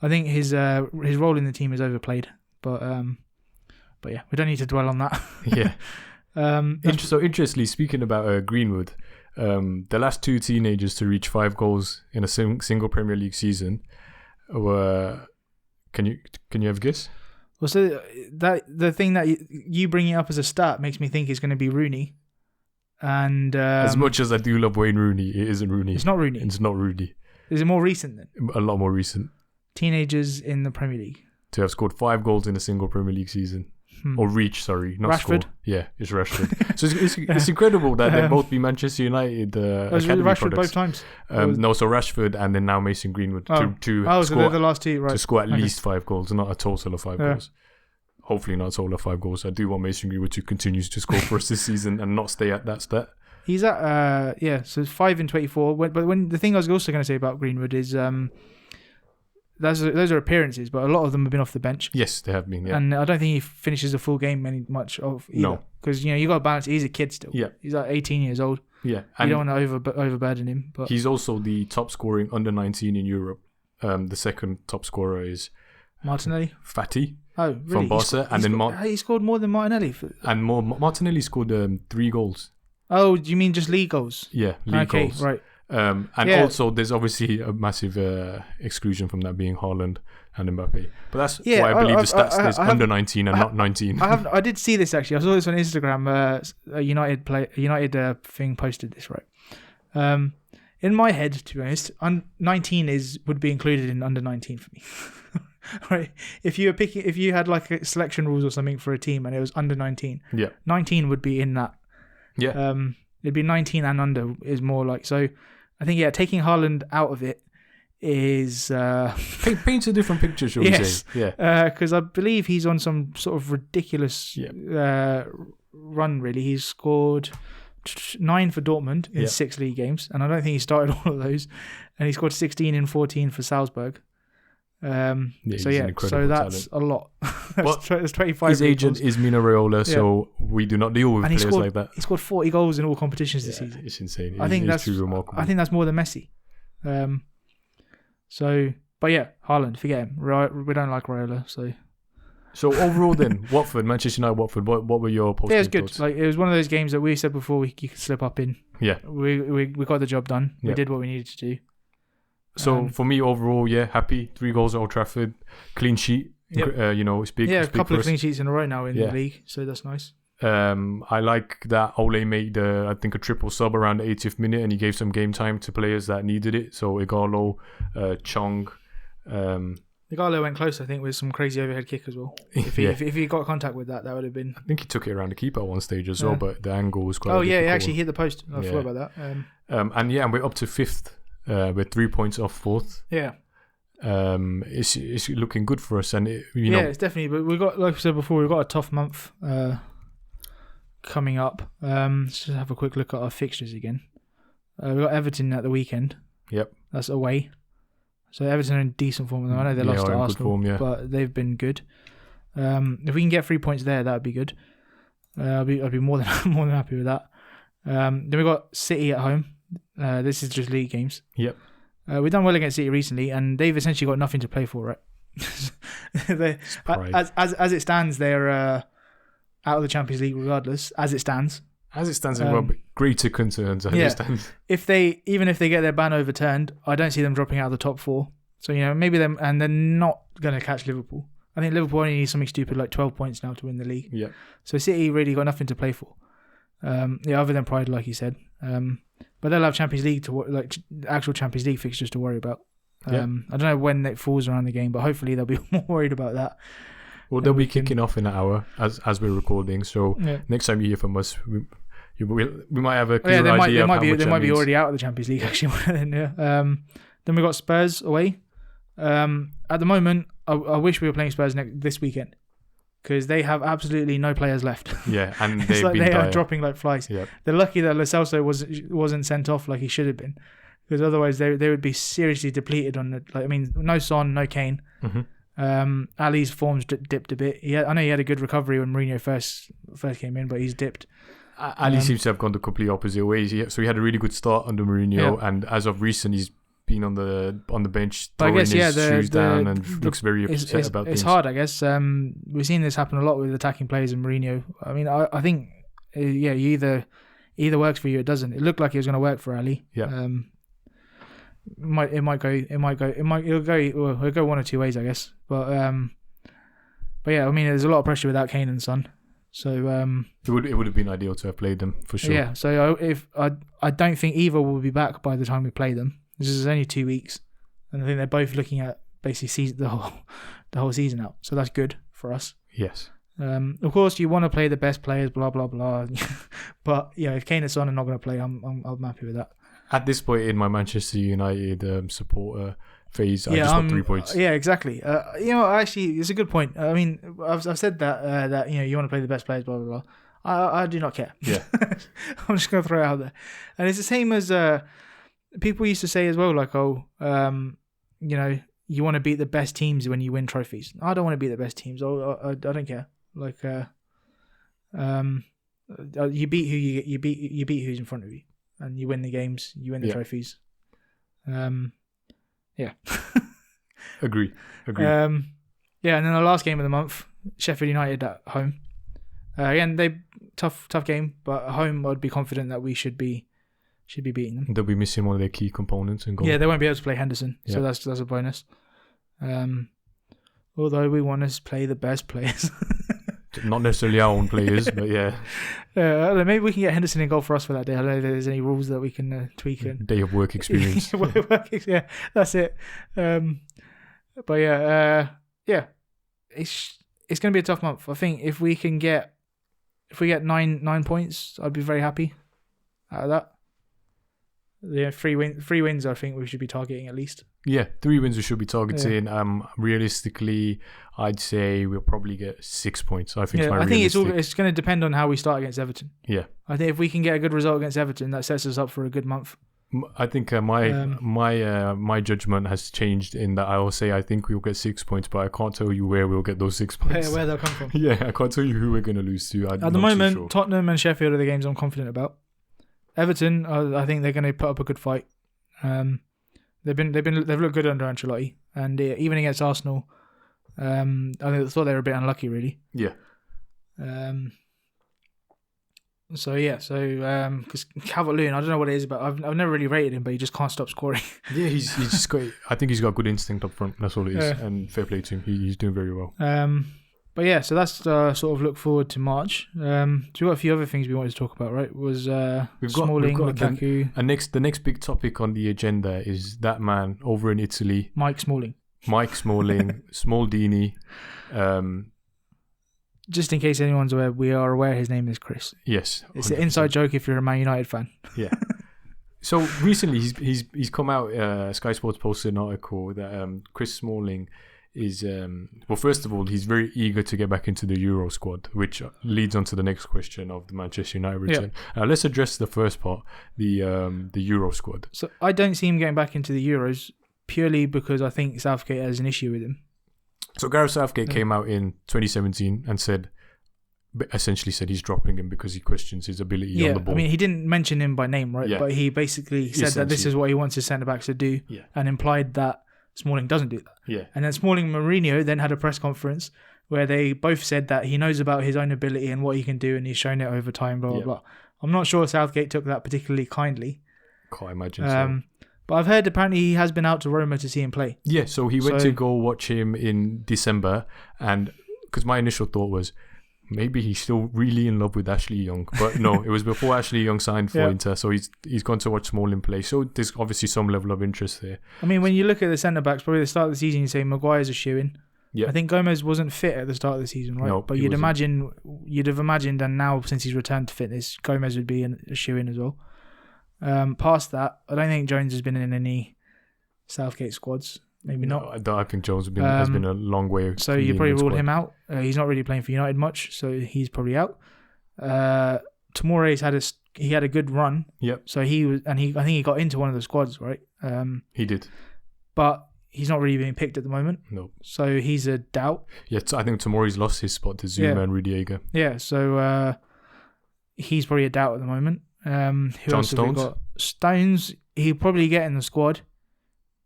Speaker 2: I think his role in the team is overplayed, but yeah, we don't need to dwell on that.
Speaker 1: Yeah. So interestingly, speaking about Greenwood, the last 2 teenagers to reach 5 goals in a single Premier League season were. Can you have a guess?
Speaker 2: Well, so the thing that you bringing up as a stat makes me think it's going to be Rooney. And
Speaker 1: as much as I do love Wayne Rooney, it isn't Rooney.
Speaker 2: It's not Rooney.
Speaker 1: It's not Rooney.
Speaker 2: Is it more recent then?
Speaker 1: A lot more recent.
Speaker 2: Teenagers in the Premier League
Speaker 1: to have scored 5 goals in a single Premier League season. Or reach, sorry, not
Speaker 2: Rashford.
Speaker 1: Score. Yeah, it's Rashford. So it's incredible that they both be Manchester United academy
Speaker 2: Rashford
Speaker 1: products.
Speaker 2: both times.
Speaker 1: No, so Rashford and then now Mason Greenwood to
Speaker 2: so
Speaker 1: score,
Speaker 2: they're the last 2, right?
Speaker 1: To score at least 5 goals, not a total of 5 goals. Hopefully not a total of 5 goals. I do want Mason Greenwood to continue to score for us this season and not stay at that stat.
Speaker 2: He's at so 5 in 24. But when the thing I was also going to say about Greenwood is those are appearances, but a lot of them have been off the bench.
Speaker 1: Yes, they have been. Yeah,
Speaker 2: and I don't think he finishes a full game much of either.
Speaker 1: No,
Speaker 2: because you got to balance. He's a kid still.
Speaker 1: Yeah,
Speaker 2: he's like 18 years old.
Speaker 1: Yeah,
Speaker 2: and you don't want to overburden him. But
Speaker 1: he's also the top scoring under 19 in Europe. The second top scorer is
Speaker 2: Martinelli.
Speaker 1: Fati.
Speaker 2: Oh, really?
Speaker 1: From Barca,
Speaker 2: he scored more than Martinelli.
Speaker 1: Martinelli scored 3 goals.
Speaker 2: Oh, do you mean just league goals?
Speaker 1: Yeah, league goals.
Speaker 2: Right.
Speaker 1: Also, there's obviously a massive exclusion from that being Haaland and Mbappe. But that's why I believe the stats is under 19 and not 19.
Speaker 2: I did see this actually. I saw this on Instagram. A United thing posted this, right? In my head, to be honest, 19 would be included in under 19 for me. Right? If you had like a selection rules or something for a team and it was under 19, 19 would be in that.
Speaker 1: Yeah.
Speaker 2: It'd be 19 and under is more like so. I think taking Haaland out of it is
Speaker 1: Paints a different picture, shall we
Speaker 2: yes,
Speaker 1: say? Yeah.
Speaker 2: because I believe he's on some sort of ridiculous run. Really, he's scored 9 for Dortmund in 6 league games, and I don't think he started all of those. And he scored 16 in 14 for Salzburg. So that's
Speaker 1: talent.
Speaker 2: a lot. That's 25.
Speaker 1: His agent
Speaker 2: goals.
Speaker 1: is Mino Raiola, so we do not deal with players like that.
Speaker 2: He scored 40 goals in all competitions this season.
Speaker 1: It's insane.
Speaker 2: I think that's
Speaker 1: truly remarkable.
Speaker 2: I think that's more than Messi. But yeah, Haaland, forget him. We don't like Raiola, so.
Speaker 1: So overall, then Watford, Manchester United, Watford. What were your positive
Speaker 2: it was good.
Speaker 1: thoughts?
Speaker 2: Like it was one of those games that we said before you could slip up in.
Speaker 1: Yeah,
Speaker 2: we got the job done.
Speaker 1: Yeah.
Speaker 2: We did what we needed to do.
Speaker 1: So for me overall, happy. 3 goals at Old Trafford, clean sheet.
Speaker 2: Yep.
Speaker 1: It's big.
Speaker 2: Yeah,
Speaker 1: it's
Speaker 2: a
Speaker 1: big
Speaker 2: couple
Speaker 1: for
Speaker 2: of
Speaker 1: us.
Speaker 2: clean sheets in a row now in the league, so that's nice.
Speaker 1: I like that Ole made I think a triple sub around the 80th minute, and he gave some game time to players that needed it. So Igalo, Chong.
Speaker 2: Igalo went close, I think, with some crazy overhead kick as well. If he got contact with that would have been.
Speaker 1: I think he took it around the keeper at one stage as well, but the angle was quite.
Speaker 2: He actually hit the post. I forgot about that.
Speaker 1: And we're up to 5th. We're 3 points off 4th.
Speaker 2: Yeah.
Speaker 1: It's looking good for us, and
Speaker 2: it's definitely. But we got, like I said before, we've got a tough month coming up. Let's just have a quick look at our fixtures again. We've got Everton at the weekend.
Speaker 1: Yep.
Speaker 2: That's away. So Everton are in decent form. I know they lost to Arsenal, but they've been good. If we can get 3 points there, that would be good. I'd be more than happy with that. Then we got City at home. This is just league games.
Speaker 1: Yep.
Speaker 2: We've done well against City recently, and they've essentially got nothing to play for, right? As it stands, they're out of the Champions League regardless. As it stands,
Speaker 1: greater concerns. I understand.
Speaker 2: Even if they get their ban overturned, I don't see them dropping out of the top 4. So maybe them, and they're not going to catch Liverpool. I think Liverpool only need something stupid like 12 points now to win the league.
Speaker 1: Yeah.
Speaker 2: So City really got nothing to play for. Other than pride, like you said. But they'll have Champions League actual Champions League fixtures to worry about. I don't know when it falls around the game, but hopefully they'll be more worried about that.
Speaker 1: Well, they'll be kicking off in an hour as we're recording. So next time you hear from us, we might have a clear idea.
Speaker 2: They might be already out of the Champions League actually. Then we got Spurs away. At the moment, I wish we were playing Spurs this weekend, because they have absolutely no players left.
Speaker 1: Yeah, and
Speaker 2: it's like they are dropping like flies.
Speaker 1: Yep.
Speaker 2: They're lucky that Lo Celso wasn't sent off like he should have been, because otherwise they would be seriously depleted on no Son, no Kane.
Speaker 1: Mm-hmm.
Speaker 2: Ali's form's dipped a bit. I know he had a good recovery when Mourinho first came in, but he's dipped.
Speaker 1: Ali seems to have gone the complete opposite way. So he had a really good start under Mourinho, and as of recent, he's been on the bench, throwing his shoes down, and looks very upset about things.
Speaker 2: It's hard, I guess. We've seen this happen a lot with attacking players in Mourinho. I mean, I think, you either works for you, it doesn't. It looked like it was going to work for Ali.
Speaker 1: Yeah.
Speaker 2: It'll go one or two ways, I guess. But yeah, I mean, there's a lot of pressure without Kane and Son. So
Speaker 1: it would have been ideal to have played them for sure.
Speaker 2: Yeah. So I don't think either will be back by the time we play them. This is only 2 weeks, and I think they're both looking at basically the whole season out. So that's good for us.
Speaker 1: Yes.
Speaker 2: Of course, you want to play the best players, blah blah blah. But if Kane and Son are not going to play, I'm happy with that.
Speaker 1: At this point in my Manchester United supporter phase, I just want 3 points.
Speaker 2: Yeah, exactly. Actually, it's a good point. I mean, I've said that you want to play the best players, blah blah blah. I do not care.
Speaker 1: Yeah.
Speaker 2: I'm just going to throw it out there, and it's the same as people used to say as well, like, you want to beat the best teams when you win trophies. I don't want to beat the best teams. I don't care. Like, you beat who you beat who's in front of you, and you win the games. You win the trophies. Yeah.
Speaker 1: Agree.
Speaker 2: And then the last game of the month, Sheffield United at home. Again, tough game, but at home I'd be confident that we should be beating them.
Speaker 1: They'll be missing one of their key components in goal.
Speaker 2: Yeah, they won't be able to play Henderson, so that's a bonus. Although we want to play the best players.
Speaker 1: Not necessarily our own players, but yeah.
Speaker 2: Maybe we can get Henderson in goal for us for that day. I don't know if there's any rules that we can tweak.
Speaker 1: Day of work experience.
Speaker 2: Yeah, that's it. But it's going to be a tough month. I think if we get 9 points, I'd be very happy out of that. Yeah, three wins. I think we should be targeting at least.
Speaker 1: Yeah, 3 wins we should be targeting. Realistically, I'd say we'll probably get 6 points. I think.
Speaker 2: I think it's going to depend on how we start against Everton.
Speaker 1: Yeah,
Speaker 2: I think if we can get a good result against Everton, that sets us up for a good month.
Speaker 1: I think my judgment has changed in that I will say I think we'll get 6 points, but I can't tell you where we'll get those 6 points.
Speaker 2: Where they'll come from.
Speaker 1: Yeah, I can't tell you who we're going to lose to.
Speaker 2: At the moment, sure. Tottenham and Sheffield are the games I'm confident about. Everton, I think they're going to put up a good fight. They've looked good under Ancelotti, and even against Arsenal, I thought they were a bit unlucky, really.
Speaker 1: Yeah.
Speaker 2: Because Calvert-Lewin, I don't know what it is, but I've never really rated him, but he just can't stop scoring.
Speaker 1: Yeah, he's just got. I think he's got good instinct up front. That's all it is, and fair play to him. He's doing very well.
Speaker 2: But yeah, so that's sort of look forward to March. So we've got a few other things we wanted to talk about, right? Was Smalling, Lukaku.
Speaker 1: The next big topic on the agenda is that man over in Italy,
Speaker 2: Mike Smalling,
Speaker 1: Smaldini.
Speaker 2: Just in case anyone's aware, we are aware his name is Chris.
Speaker 1: Yes, 100%.
Speaker 2: It's an inside joke if you're a Man United fan.
Speaker 1: Yeah. So recently he's come out. Sky Sports posted an article that Chris Smalling is first of all, he's very eager to get back into the Euro squad, which leads on to the next question of the Manchester United return. Let's address the first part, the Euro squad.
Speaker 2: So I don't see him getting back into the Euros purely because I think Southgate has an issue with him.
Speaker 1: So Gareth Southgate came out in 2017 and essentially said he's dropping him because he questions his ability on the ball.
Speaker 2: I mean, he didn't mention him by name, right?
Speaker 1: Yeah.
Speaker 2: But he basically said that this is what he wants his centre-backs to do, and implied that Smalling doesn't do that.
Speaker 1: Yeah.
Speaker 2: And then Smalling and Mourinho then had a press conference where they both said that he knows about his own ability and what he can do, and he's shown it over time, blah, blah, blah. I'm not sure Southgate took that particularly kindly.
Speaker 1: Can't imagine so.
Speaker 2: But I've heard apparently he has been out to Roma to see him play.
Speaker 1: Yeah, so he went to go watch him in December, and because my initial thought was maybe he's still really in love with Ashley Young, but no, it was before Ashley Young signed for Inter, so he's gone to watch Smalling play. So there's obviously some level of interest there.
Speaker 2: I mean, when you look at the centre backs, probably at the start of the season, you say Maguire's a shoo-in.
Speaker 1: Yeah.
Speaker 2: I think Gomez wasn't fit at the start of the season, right?
Speaker 1: No,
Speaker 2: but you'd have imagined, and now since he's returned to fitness, Gomez would be a shoo-in as well. Past that, I don't think Jones has been in any Southgate squads. Maybe not.
Speaker 1: I think Jones has been a long way.
Speaker 2: So you probably ruled him out. He's not really playing for United much, so he's probably out. Tomori's had a good run.
Speaker 1: Yep.
Speaker 2: So I think he got into one of the squads, right?
Speaker 1: He did.
Speaker 2: But he's not really being picked at the moment.
Speaker 1: No.
Speaker 2: So he's a doubt.
Speaker 1: Yeah, I think Tomori's lost his spot to Zuma and Rudiger.
Speaker 2: Yeah, so he's probably a doubt at the moment. Who else have we got? Stones, he'll probably get in the squad,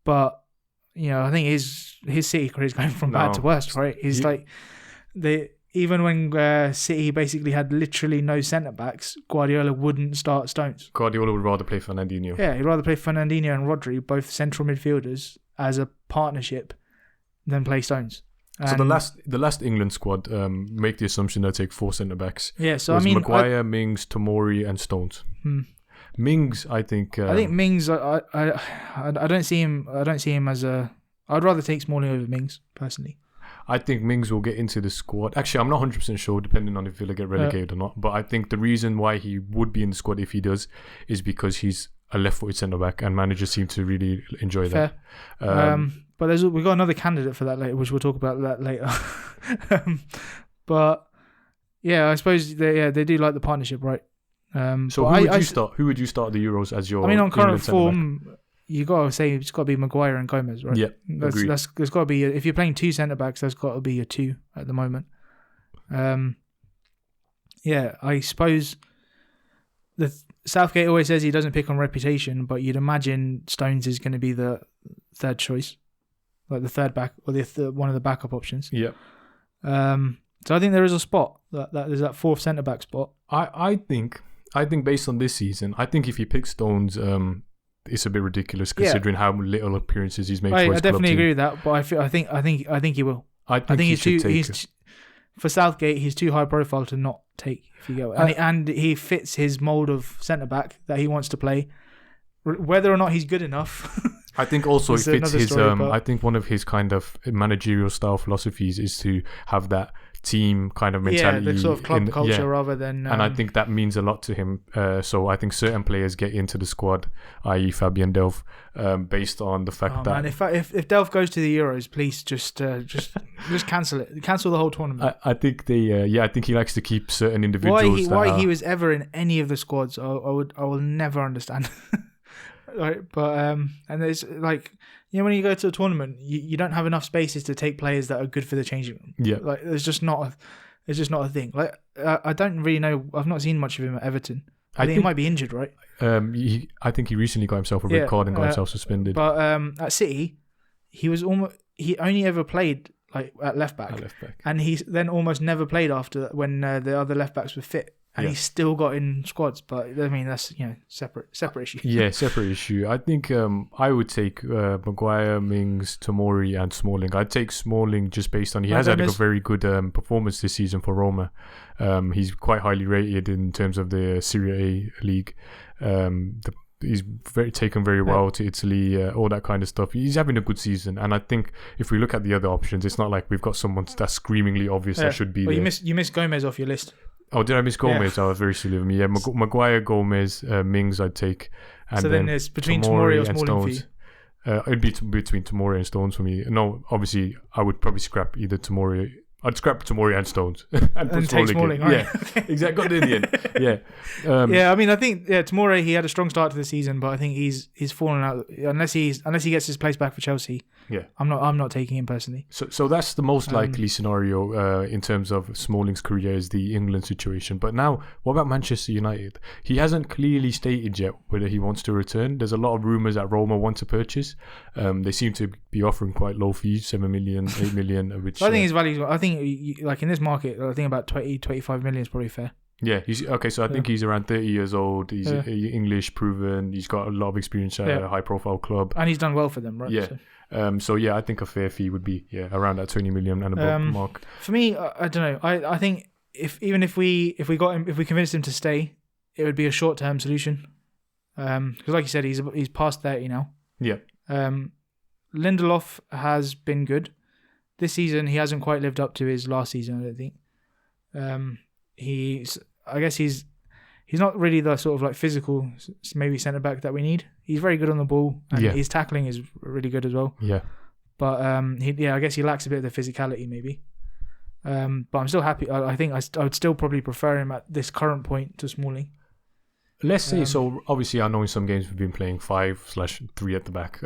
Speaker 2: but I think his City career is going from bad to worse, right? He's even when City basically had literally no centre backs, Guardiola wouldn't start Stones.
Speaker 1: Guardiola would rather play Fernandinho.
Speaker 2: Yeah, he'd rather play Fernandinho and Rodri, both central midfielders, as a partnership, than play Stones.
Speaker 1: So the last England squad make the assumption they'll take 4 centre backs.
Speaker 2: Yeah, so I mean,
Speaker 1: Maguire, Mings, Tomori, and Stones. Mings, I think.
Speaker 2: I think Mings. I don't see him. I don't see him as a. I'd rather take Smalling over Mings personally.
Speaker 1: I think Mings will get into the squad. Actually, I'm not 100% sure, depending on if Villa get relegated or not. But I think the reason why he would be in the squad if he does is because he's a left-footed centre back, and managers seem to really enjoy that.
Speaker 2: But we've got another candidate for that later, which we'll talk about that later. But yeah, I suppose they do like the partnership, right?
Speaker 1: So who would you start the Euros as your?
Speaker 2: I mean, on current
Speaker 1: England
Speaker 2: form, you got to say it's got to be Maguire and Gomez, right?
Speaker 1: Yeah, agreed.
Speaker 2: There's got to be if you're playing 2 centre backs, there's got to be a 2 at the moment. Yeah, I suppose Southgate always says he doesn't pick on reputation, but you'd imagine Stones is going to be the third choice, like the third back or one of the backup options.
Speaker 1: Yeah.
Speaker 2: So I think there is a spot that there's that 4th centre back spot.
Speaker 1: I think based on this season, I think if he picks Stones, it's a bit ridiculous considering how little appearances he's made for his club.
Speaker 2: I definitely agree with that, but I think he will. I think he's for Southgate, he's too high profile to not take. If you go, and he fits his mould of centre back that he wants to play. Whether or not he's good enough,
Speaker 1: I think also it fits his. I think one of his kind of managerial style philosophies is to have that team kind of mentality.
Speaker 2: Yeah, the sort of club culture rather than.
Speaker 1: And I think that means a lot to him. So I think certain players get into the squad, i.e. Fabian Delph, based on the fact that.
Speaker 2: Man, if Delph goes to the Euros, please just cancel it. Cancel the whole tournament.
Speaker 1: I think I think he likes to keep certain individuals.
Speaker 2: Why he was ever in any of the squads, I will never understand. Right, but and there's like, when you go to a tournament, you don't have enough spaces to take players that are good for the changing room.
Speaker 1: Yeah,
Speaker 2: like it's just not a thing. Like I don't really know. I've not seen much of him at Everton. I think he might be injured, right?
Speaker 1: I think he recently got himself a red card and got himself suspended.
Speaker 2: But at City, he only ever played like at left back, and he then almost never played after that when the other left backs were fit. And he still got in squads, but I mean that's separate issue.
Speaker 1: Yeah, separate issue. I think I would take Maguire, Mings, Tomori, and Smalling. I'd take Smalling just based on he has had a very good performance this season for Roma. He's quite highly rated in terms of the Serie A league. He's taken very well to Italy, all that kind of stuff. He's having a good season, and I think if we look at the other options, it's not like we've got someone that's screamingly obvious that should be there.
Speaker 2: You missed Gomez off your list.
Speaker 1: Oh, did I miss Gomez? Yeah. I was very silly of me. Yeah, Maguire, Gomez, Mings, I'd take. And
Speaker 2: so then it's between Tomori or Smalling for you?
Speaker 1: It'd be between Tomori and Stones for me. No, obviously, I would probably scrap either Tomori. I'd scrap Tomori and Stones and put Smalling. Right? Yeah, exactly. Got it in the end. Yeah.
Speaker 2: I mean, I think Tomori, he had a strong start to the season, but I think he's fallen out unless he gets his place back for Chelsea.
Speaker 1: Yeah,
Speaker 2: I'm not taking him personally.
Speaker 1: So that's the most likely scenario in terms of Smalling's career is the England situation. But now, what about Manchester United? He hasn't clearly stated yet whether he wants to return. There's a lot of rumours that Roma want to purchase. They seem to be offering quite low fees, 7 million, 8 million. Which
Speaker 2: I think his value. I think like in this market, I think about 20-25 million is probably fair.
Speaker 1: Yeah, he's okay. So I think he's around 30 years old. He's English proven. He's got a lot of experience at a high-profile club,
Speaker 2: and he's done well for them, right?
Speaker 1: Yeah. So I think a fair fee would be around that 20 million and above mark.
Speaker 2: For me, I don't know. I think if we got him, if we convinced him to stay, it would be a short-term solution. Because like you said, he's past 30 now.
Speaker 1: Yeah.
Speaker 2: Lindelof has been good this season. He hasn't quite lived up to his last season, I don't think. He's not really the sort of like physical maybe centre back that we need. He's very good on the ball, and his tackling is really good as well.
Speaker 1: Yeah.
Speaker 2: But I guess he lacks a bit of the physicality maybe. But I'm still happy. I think I would still probably prefer him at this current point to Smalling.
Speaker 1: Let's say, so obviously I know in some games we've been playing 5/3 at the back,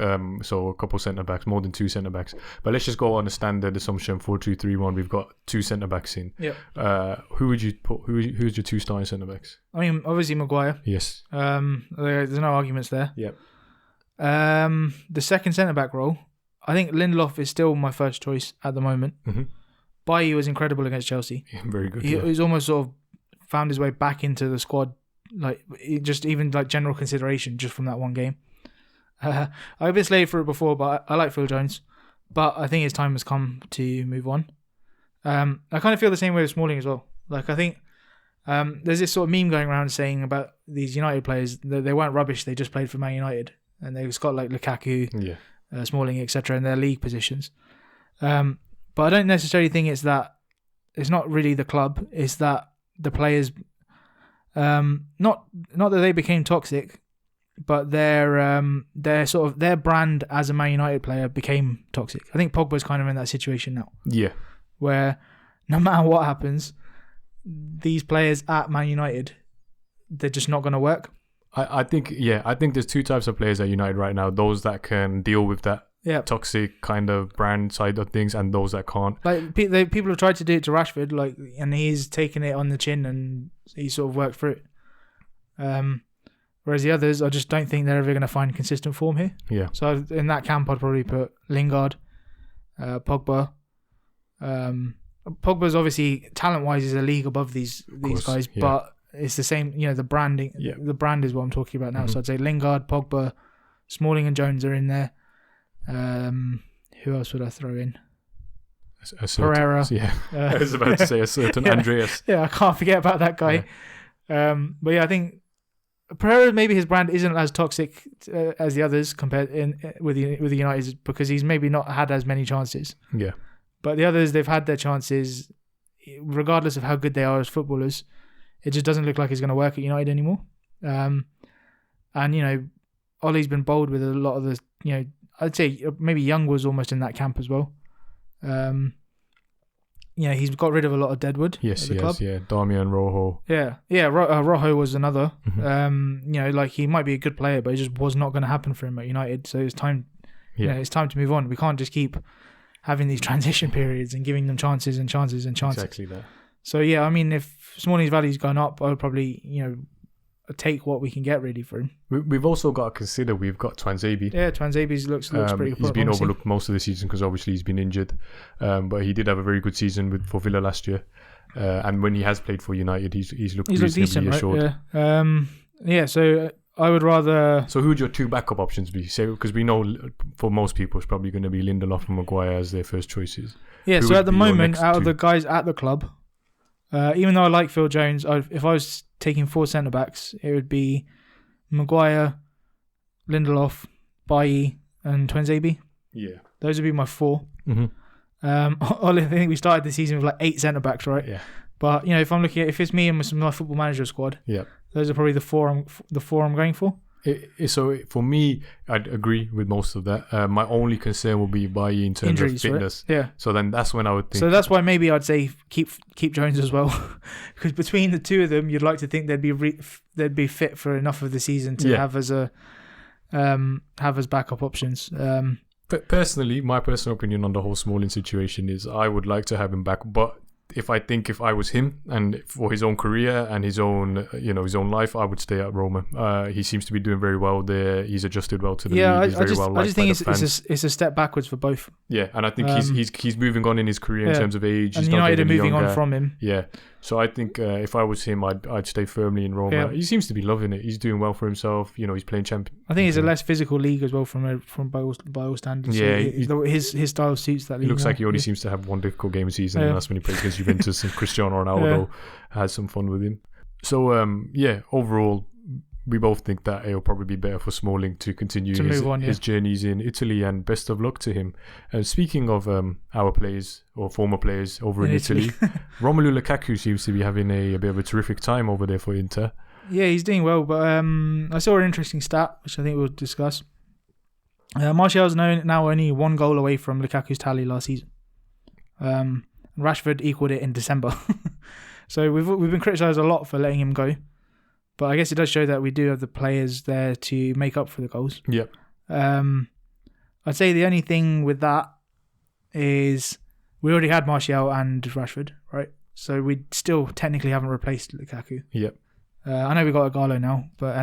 Speaker 1: so a couple centre-backs, more than 2 centre-backs, but let's just go on a standard assumption, 4-2-3-1, we've got 2 centre-backs in.
Speaker 2: Yeah.
Speaker 1: Who would you put, who's your 2 starting centre-backs?
Speaker 2: I mean, obviously Maguire.
Speaker 1: Yes.
Speaker 2: There's no arguments there.
Speaker 1: Yep.
Speaker 2: The second centre-back role, I think Lindelof is still my first choice at the moment.
Speaker 1: Mm-hmm.
Speaker 2: Bailly was incredible against Chelsea.
Speaker 1: Yeah, very good.
Speaker 2: He's almost sort of found his way back into the squad, like just even like general consideration just from that one game. I've been slated for it before, but I like Phil Jones. But I think his time has come to move on. I kind of feel the same way with Smalling as well. Like I think there's this sort of meme going around saying about these United players that they weren't rubbish, they just played for Man United, and they've got like Lukaku, Smalling, etc. in their league positions. But I don't necessarily think it's that. It's not really the club. It's that the players, not that they became toxic, but their sort of their brand as a Man United player became toxic. I think Pogba's kind of in that situation now.
Speaker 1: Yeah,
Speaker 2: where no matter what happens, these players at Man United, they're just not going to work.
Speaker 1: I think there's 2 types of players at United right now: those that can deal with that toxic kind of brand side of things, and those that can't.
Speaker 2: Like people have tried to do it to Rashford, like, and he's taken it on the chin and he sort of worked through it. Whereas the others, I just don't think they're ever going to find consistent form here.
Speaker 1: Yeah.
Speaker 2: So in that camp, I'd probably put Lingard, Pogba. Pogba's obviously talent-wise is a league above these guys, but it's the same. The branding. Yeah. The brand is what I'm talking about now. Mm-hmm. So I'd say Lingard, Pogba, Smalling, and Jones are in there. Who else would I throw in? Pereira.
Speaker 1: Yeah, I was about to say a certain Andreas.
Speaker 2: Yeah, I can't forget about that guy. Yeah. But yeah, I think Pereira, maybe his brand isn't as toxic as the others compared with the United, because he's maybe not had as many chances.
Speaker 1: Yeah.
Speaker 2: But the others, they've had their chances. regardless of how good they are as footballers, it just doesn't look like he's going to work at United anymore. And Ollie's been bold with a lot of the, I'd say maybe Young was almost in that camp as well. He's got rid of a lot of deadwood.
Speaker 1: Yes,
Speaker 2: at the club.
Speaker 1: yeah. Damian Rojo.
Speaker 2: Yeah. Rojo was another. He might be a good player, but it just was not going to happen for him at United. So it's time.
Speaker 1: Yeah.
Speaker 2: It's time to move on. We can't just keep having these transition periods and giving them chances and chances and chances.
Speaker 1: Exactly that.
Speaker 2: So yeah, I mean, if Smalling's value's gone up, I would probably take what we can get really for him.
Speaker 1: We've also got to consider we've got Twanzebe.
Speaker 2: Yeah, Twanzebe looks pretty.
Speaker 1: He's been overlooked most of the season because obviously he's been injured, but he did have a very good season for Villa last year, and when he has played for United, he's looked reasonably assured.
Speaker 2: Right? So I would rather.
Speaker 1: So who would your 2 backup options be? Say, because we know for most people it's probably going to be Lindelof and Maguire as their first choices.
Speaker 2: Yeah. So at the moment, out of the guys at the club, even though I like Phil Jones, if I was taking 4 centre backs, it would be Maguire, Lindelof, Bailly, and Twanzebe.
Speaker 1: Yeah,
Speaker 2: those would be my 4.
Speaker 1: Mm-hmm.
Speaker 2: I think we started the season with like 8 centre backs, right?
Speaker 1: Yeah.
Speaker 2: But if I'm looking at if it's me and my Football Manager squad,
Speaker 1: yeah,
Speaker 2: those are probably the 4 I'm going for.
Speaker 1: So for me, I'd agree with most of that. My only concern will be Bailly in terms
Speaker 2: Injuries,
Speaker 1: of fitness.
Speaker 2: Right? Yeah.
Speaker 1: So then that's when I would think.
Speaker 2: So that's why maybe I'd say keep Jones as well, because between the 2 of them, you'd like to think they'd be fit for enough of the season to have as backup options.
Speaker 1: But personally, my personal opinion on the whole Smalling situation is I would like to have him back, but if I was him and for his own career and his own his own life, I would stay at Roma. He seems to be doing very well there. He's adjusted well to the league. He's I just think
Speaker 2: it's a step backwards for both.
Speaker 1: Yeah, and I think he's moving on in his career in terms of age.
Speaker 2: And United are moving on from him.
Speaker 1: Yeah, so I think if I was him, I'd stay firmly in Roma. Yeah. He seems to be loving it. He's doing well for himself. He's playing champion.
Speaker 2: I think it's a less physical league as well from by all standards.
Speaker 1: Yeah,
Speaker 2: so his style suits that league.
Speaker 1: It looks like he only seems to have one difficult game a season, and that's when he plays against Juventus and Cristiano Ronaldo has some fun with him. So overall, we both think that it'll probably be better for Smalling to continue his journeys in Italy, and best of luck to him. And speaking of our players or former players over in Italy, Romelu Lukaku seems to be having a bit of a terrific time over there for Inter.
Speaker 2: Yeah, he's doing well, but I saw an interesting stat, which I think we'll discuss. Martial's now only 1 goal away from Lukaku's tally last season. Rashford equaled it in December. So we've been criticised a lot for letting him go. But I guess it does show that we do have the players there to make up for the goals.
Speaker 1: Yep.
Speaker 2: I'd say the only thing with that is we already had Martial and Rashford, right? So we still technically haven't replaced Lukaku.
Speaker 1: Yep.
Speaker 2: I know we got Ighalo now, but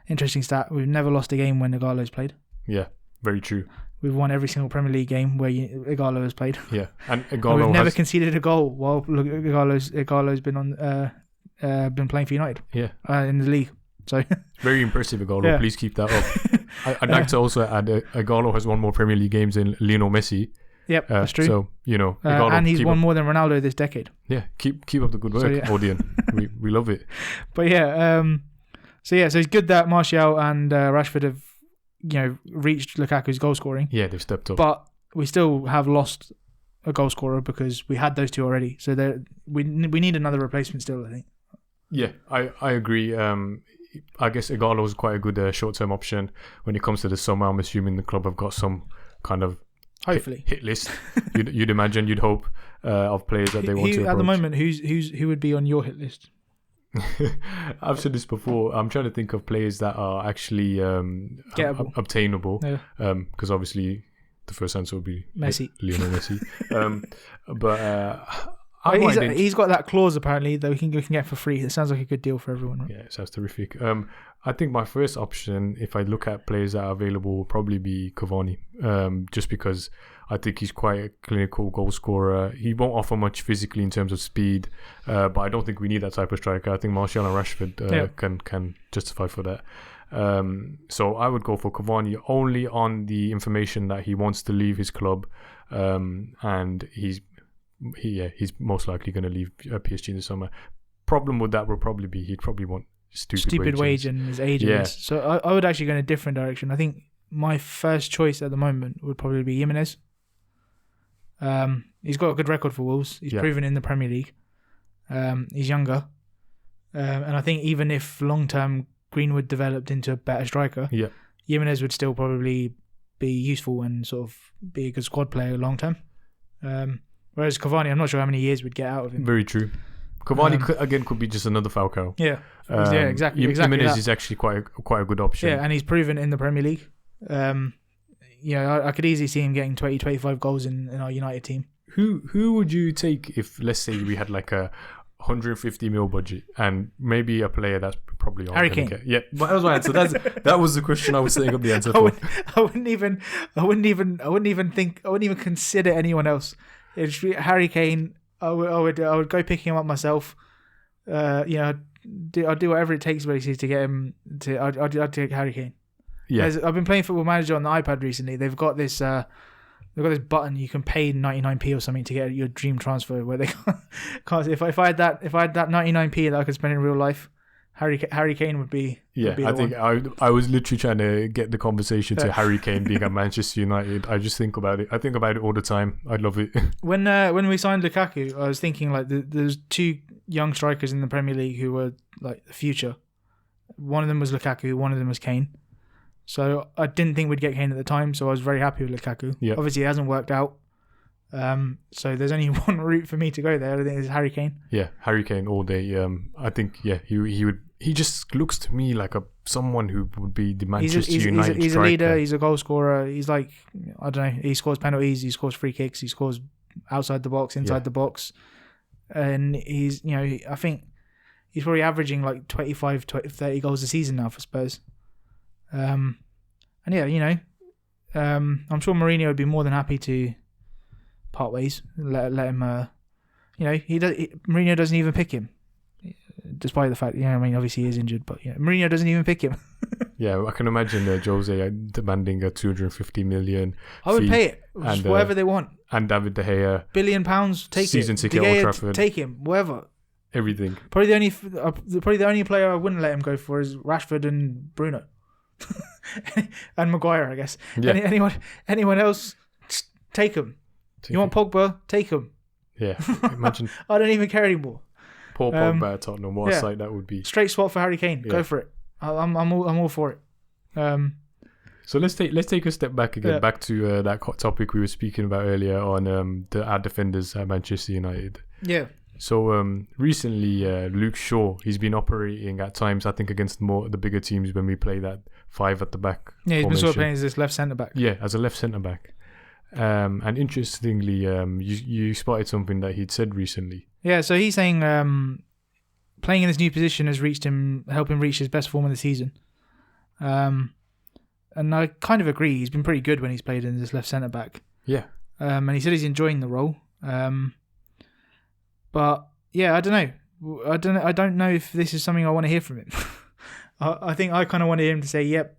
Speaker 2: interesting stat, we've never lost a game when Ighalo's played.
Speaker 1: Yeah, very true.
Speaker 2: We've won every single Premier League game where Ighalo has played.
Speaker 1: Yeah, and Ighalo
Speaker 2: we've never conceded a goal while Ighalo's been playing for United.
Speaker 1: Yeah,
Speaker 2: in the league. So
Speaker 1: very impressive, Ighalo. Yeah. Please keep that up. I'd like to also add Ighalo has won more Premier League games than Lionel Messi.
Speaker 2: Yep, that's true.
Speaker 1: So Ighalo,
Speaker 2: and he's won more than Ronaldo this decade.
Speaker 1: Yeah, keep up the good work, Odeon. we love it.
Speaker 2: But so it's good that Martial and Rashford have reached Lukaku's goal scoring.
Speaker 1: Yeah, they've stepped up.
Speaker 2: But we still have lost a goal scorer because we had those 2 already. So we need another replacement still, I think.
Speaker 1: Yeah, I agree. I guess Ighalo is quite a good short-term option when it comes to the summer. I'm assuming the club have got some kind of
Speaker 2: hopefully
Speaker 1: hit list. you'd imagine, you'd hope of players that they want to approach.
Speaker 2: At the moment, who would be on your hit list?
Speaker 1: I've said this before. I'm trying to think of players that are actually obtainable.
Speaker 2: Yeah.
Speaker 1: Because obviously the first answer would be
Speaker 2: Messi,
Speaker 1: Lionel Messi.
Speaker 2: He's got that clause apparently that we can get for free. It sounds like a good deal for everyone, right?
Speaker 1: Yeah, it sounds terrific. I think my first option, if I look at players that are available, will probably be Cavani. Just because I think he's quite a clinical goal scorer. He won't offer much physically in terms of speed, but I don't think we need that type of striker. I think Martial and Rashford can justify for that. So I would go for Cavani only on the information that he wants to leave his club, and he's most likely going to leave PSG in the summer. Problem with that will probably be he'd probably want stupid
Speaker 2: wage and his agent.
Speaker 1: Yeah.
Speaker 2: So I would actually go in a different direction. I think my first choice at the moment would probably be Jimenez. He's got a good record for Wolves. He's proven in the Premier League. He's younger. And I think even if long-term Greenwood developed into a better striker, Jimenez would still probably be useful and sort of be a good squad player long-term. Whereas Cavani, I'm not sure how many years we'd get out of him.
Speaker 1: Very true. Cavani could be just another Falcao.
Speaker 2: Yeah, exactly.
Speaker 1: Jimenez
Speaker 2: that.
Speaker 1: is actually quite a good option.
Speaker 2: Yeah, and he's proven in the Premier League. I could easily see him getting 20, 25 goals in our United team.
Speaker 1: Who would you take if, let's say, we had like a 150 mil budget and maybe a player that's probably
Speaker 2: Harry Kane?
Speaker 1: Yeah, but that was my answer. That was the question I was setting up the answer for.
Speaker 2: I wouldn't even consider anyone else. It's Harry Kane. I would go picking him up myself. I'd do whatever it takes basically to get him to. I'd take Harry Kane. Yeah, I've been playing Football Manager on the iPad recently. They've got this button you can pay 99p or something to get your dream transfer. Where they can't. If I had that 99p that I could spend in real life, Harry Kane would be. Yeah,
Speaker 1: I think I was literally trying to get the conversation to Harry Kane being at Manchester United. I just think about it. I think about it all the time. I love it.
Speaker 2: When we signed Lukaku, I was thinking like there's two young strikers in the Premier League who were like the future. One of them was Lukaku. One of them was Kane. So I didn't think we'd get Kane at the time, so I was very happy with Lukaku. Yep. Obviously, it hasn't worked out. So there's only one route for me to go there. I think it's Harry Kane. Yeah, Harry Kane all day. I think he would. He just looks to me like someone who would be the Manchester United he's
Speaker 1: striker.
Speaker 2: A leader. He's a goal scorer. He's like, I don't know. He scores penalties. He scores free kicks. He scores outside the box, inside the box, and he's I think he's probably averaging like 25, 30 goals a season now for Spurs. I'm sure Mourinho would be more than happy to part ways. Let him. Mourinho doesn't even pick him, despite the fact obviously he is injured, but Mourinho doesn't even pick him. Yeah, I can imagine Jose demanding a 250 million. I would pay it, and whatever they want. And David De Gea, £1 billion, take season it. Season ticket Old Trafford, take him, whatever. Everything. Probably the only player I wouldn't let him go for is Rashford and Bruno. And Maguire, I guess. Yeah. Anyone else, take him. You want Pogba? Take him. Yeah, imagine. I don't even care anymore. Poor Pogba at Tottenham. What a sight that would be. Straight swap for Harry Kane. Yeah. Go for it. I'm all for it. So let's take a step back again, back to that topic we were speaking about earlier on our defenders at Manchester United. Yeah. So recently, Luke Shaw, he's been operating at times, I think, against the bigger teams when we play that 5 at the back. Yeah, he's been sort of playing as this left centre back. Yeah, as a left centre back. And interestingly, you spotted something that he'd said recently. Yeah, so he's saying playing in this new position has helped him reach his best form of the season. And I kind of agree. He's been pretty good when he's played in this left centre back. Yeah. And he said he's enjoying the role. But yeah, I don't know. I don't know if this is something I want to hear from him. I think I kind of wanted him to say, "Yep,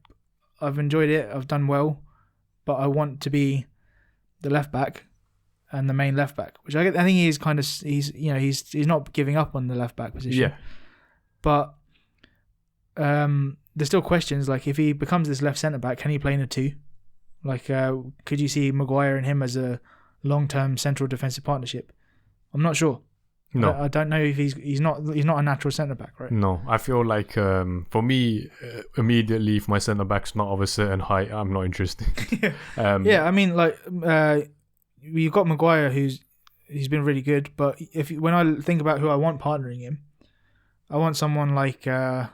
Speaker 2: I've enjoyed it. I've done well, but I want to be the left back and the main left back." Which I think he is kind of he's not giving up on the left back position. Yeah. But there's still questions like if he becomes this left centre back, can he play in a 2? Like, could you see Maguire and him as a long-term central defensive partnership? I'm not sure. No, I don't know if he's not a natural centre back, right? No, I feel like for me, immediately if my centre back's not of a certain height, I'm not interested. Yeah, I mean, like you've got Maguire, he's been really good, but when I think about who I want partnering him, I want someone like a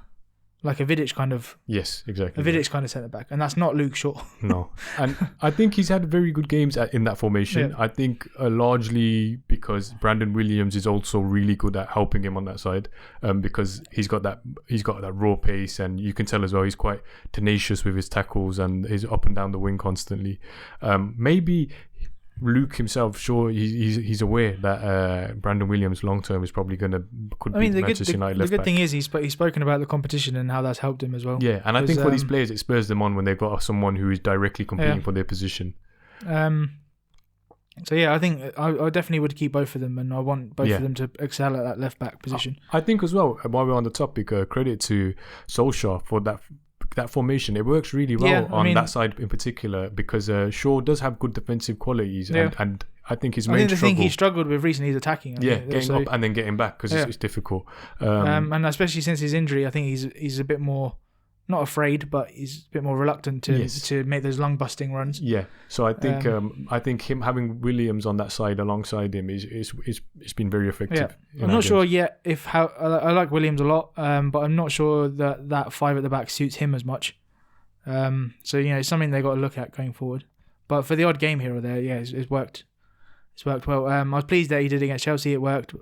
Speaker 2: Vidic kind of. Yes, exactly. A Vidic kind of centre back, and that's not Luke Shaw. No, and I think he's had very good games in that formation. Yeah. I think largely because Brandon Williams is also really good at helping him on that side, because he's got that raw pace, and you can tell as well he's quite tenacious with his tackles and he's up and down the wing constantly. Maybe Luke himself, sure, he's aware that Brandon Williams long term is probably could be Manchester United left back. The good thing is he's spoken about the competition and how that's helped him as well. Yeah, and I think for these players it spurs them on when they've got someone who is directly competing for their position. So yeah, I think I definitely would keep both of them, and I want both of them to excel at that left back position. I think as well, while we're on the topic, credit to Solskjaer for that formation. It works really well on that side in particular because Shaw does have good defensive qualities, and
Speaker 1: I think his
Speaker 2: I
Speaker 1: main
Speaker 2: think the
Speaker 1: struggle.
Speaker 2: thing he struggled with recently is attacking.
Speaker 1: Getting up and then getting back because it's difficult.
Speaker 2: And especially since his injury, I think he's a bit more not afraid, but he's a bit more reluctant to make those lung busting runs.
Speaker 1: Yeah. So I think him having Williams on that side alongside him is it's been very effective.
Speaker 2: I'm not sure yet I like Williams a lot, but I'm not sure that five at the back suits him as much. So it's something they got to look at going forward. But for the odd game here or there, it's worked. It's worked well. I was pleased that he did it against Chelsea. It worked.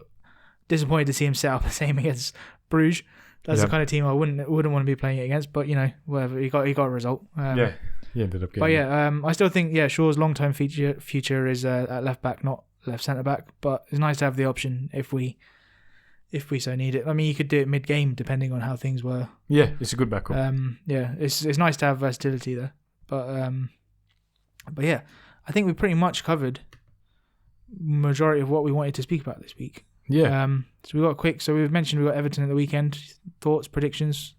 Speaker 2: Disappointed to see him set up the same against Brugge. That's the kind of team I wouldn't want to be playing it against. But whatever. He got a result. He
Speaker 1: ended up getting.
Speaker 2: But I still think Shaw's long term future is at left back, not left centre back. But it's nice to have the option if we so need it. I mean, you could do it mid game depending on how things were.
Speaker 1: Yeah, it's a good backup.
Speaker 2: It's nice to have versatility there. But yeah, I think we pretty much covered majority of what we wanted to speak about this week.
Speaker 1: Yeah.
Speaker 2: So we got quick. So we've mentioned we got Everton at the weekend. Thoughts, predictions?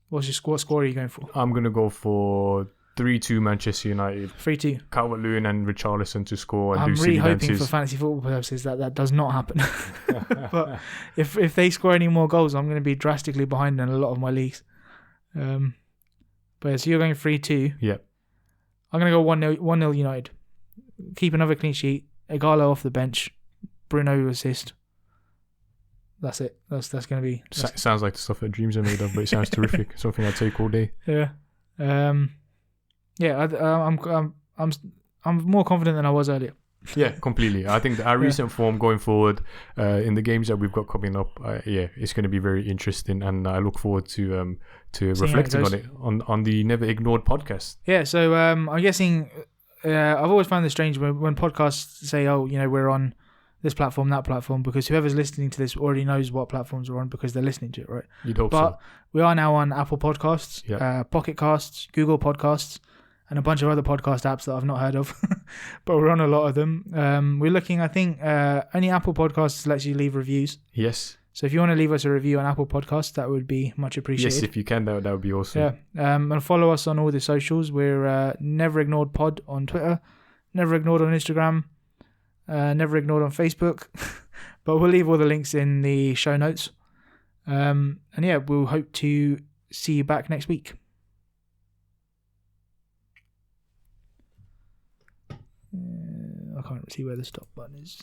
Speaker 2: What score are you going for?
Speaker 1: I'm gonna go for 3-2 Manchester United.
Speaker 2: 3-2.
Speaker 1: Calvert-Lewin and Richarlison to score. And
Speaker 2: I'm
Speaker 1: do
Speaker 2: really
Speaker 1: silly
Speaker 2: hoping
Speaker 1: dances.
Speaker 2: for fantasy football purposes that does not happen. But if they score any more goals, I'm going to be drastically behind in a lot of my leagues. But so you're going 3-2.
Speaker 1: Yeah.
Speaker 2: I'm going to go 1-0 United. Keep another clean sheet. Igalo off the bench. Bruno assist. That's it. That's going to be.
Speaker 1: Sounds like the stuff that dreams are made of, but it sounds terrific. Something I'd take all day.
Speaker 2: Yeah. I'm more confident than I was earlier.
Speaker 1: Yeah, completely. I think that our recent form going forward in the games that we've got coming up, it's going to be very interesting, and I look forward to reflecting on it on the Never Ignored podcast.
Speaker 2: Yeah, so I'm guessing I've always found this strange when podcasts say, "Oh, we're on this platform, that platform," because whoever's listening to this already knows what platforms we're on because they're listening to it, right?
Speaker 1: You'd hope
Speaker 2: but
Speaker 1: so.
Speaker 2: We are now on Apple Podcasts, Pocket Casts, Google Podcasts, and a bunch of other podcast apps that I've not heard of, but we're on a lot of them. We're looking, I think, only Apple Podcasts lets you leave reviews.
Speaker 1: Yes.
Speaker 2: So if you want to leave us a review on Apple Podcasts, that would be much appreciated.
Speaker 1: Yes, if you can, that would be awesome.
Speaker 2: Yeah. And follow us on all the socials. We're Never Ignored Pod on Twitter, Never Ignored on Instagram, Never Ignored on Facebook. But we'll leave all the links in the show notes. And we'll hope to see you back next week. I can't see where the stop button is.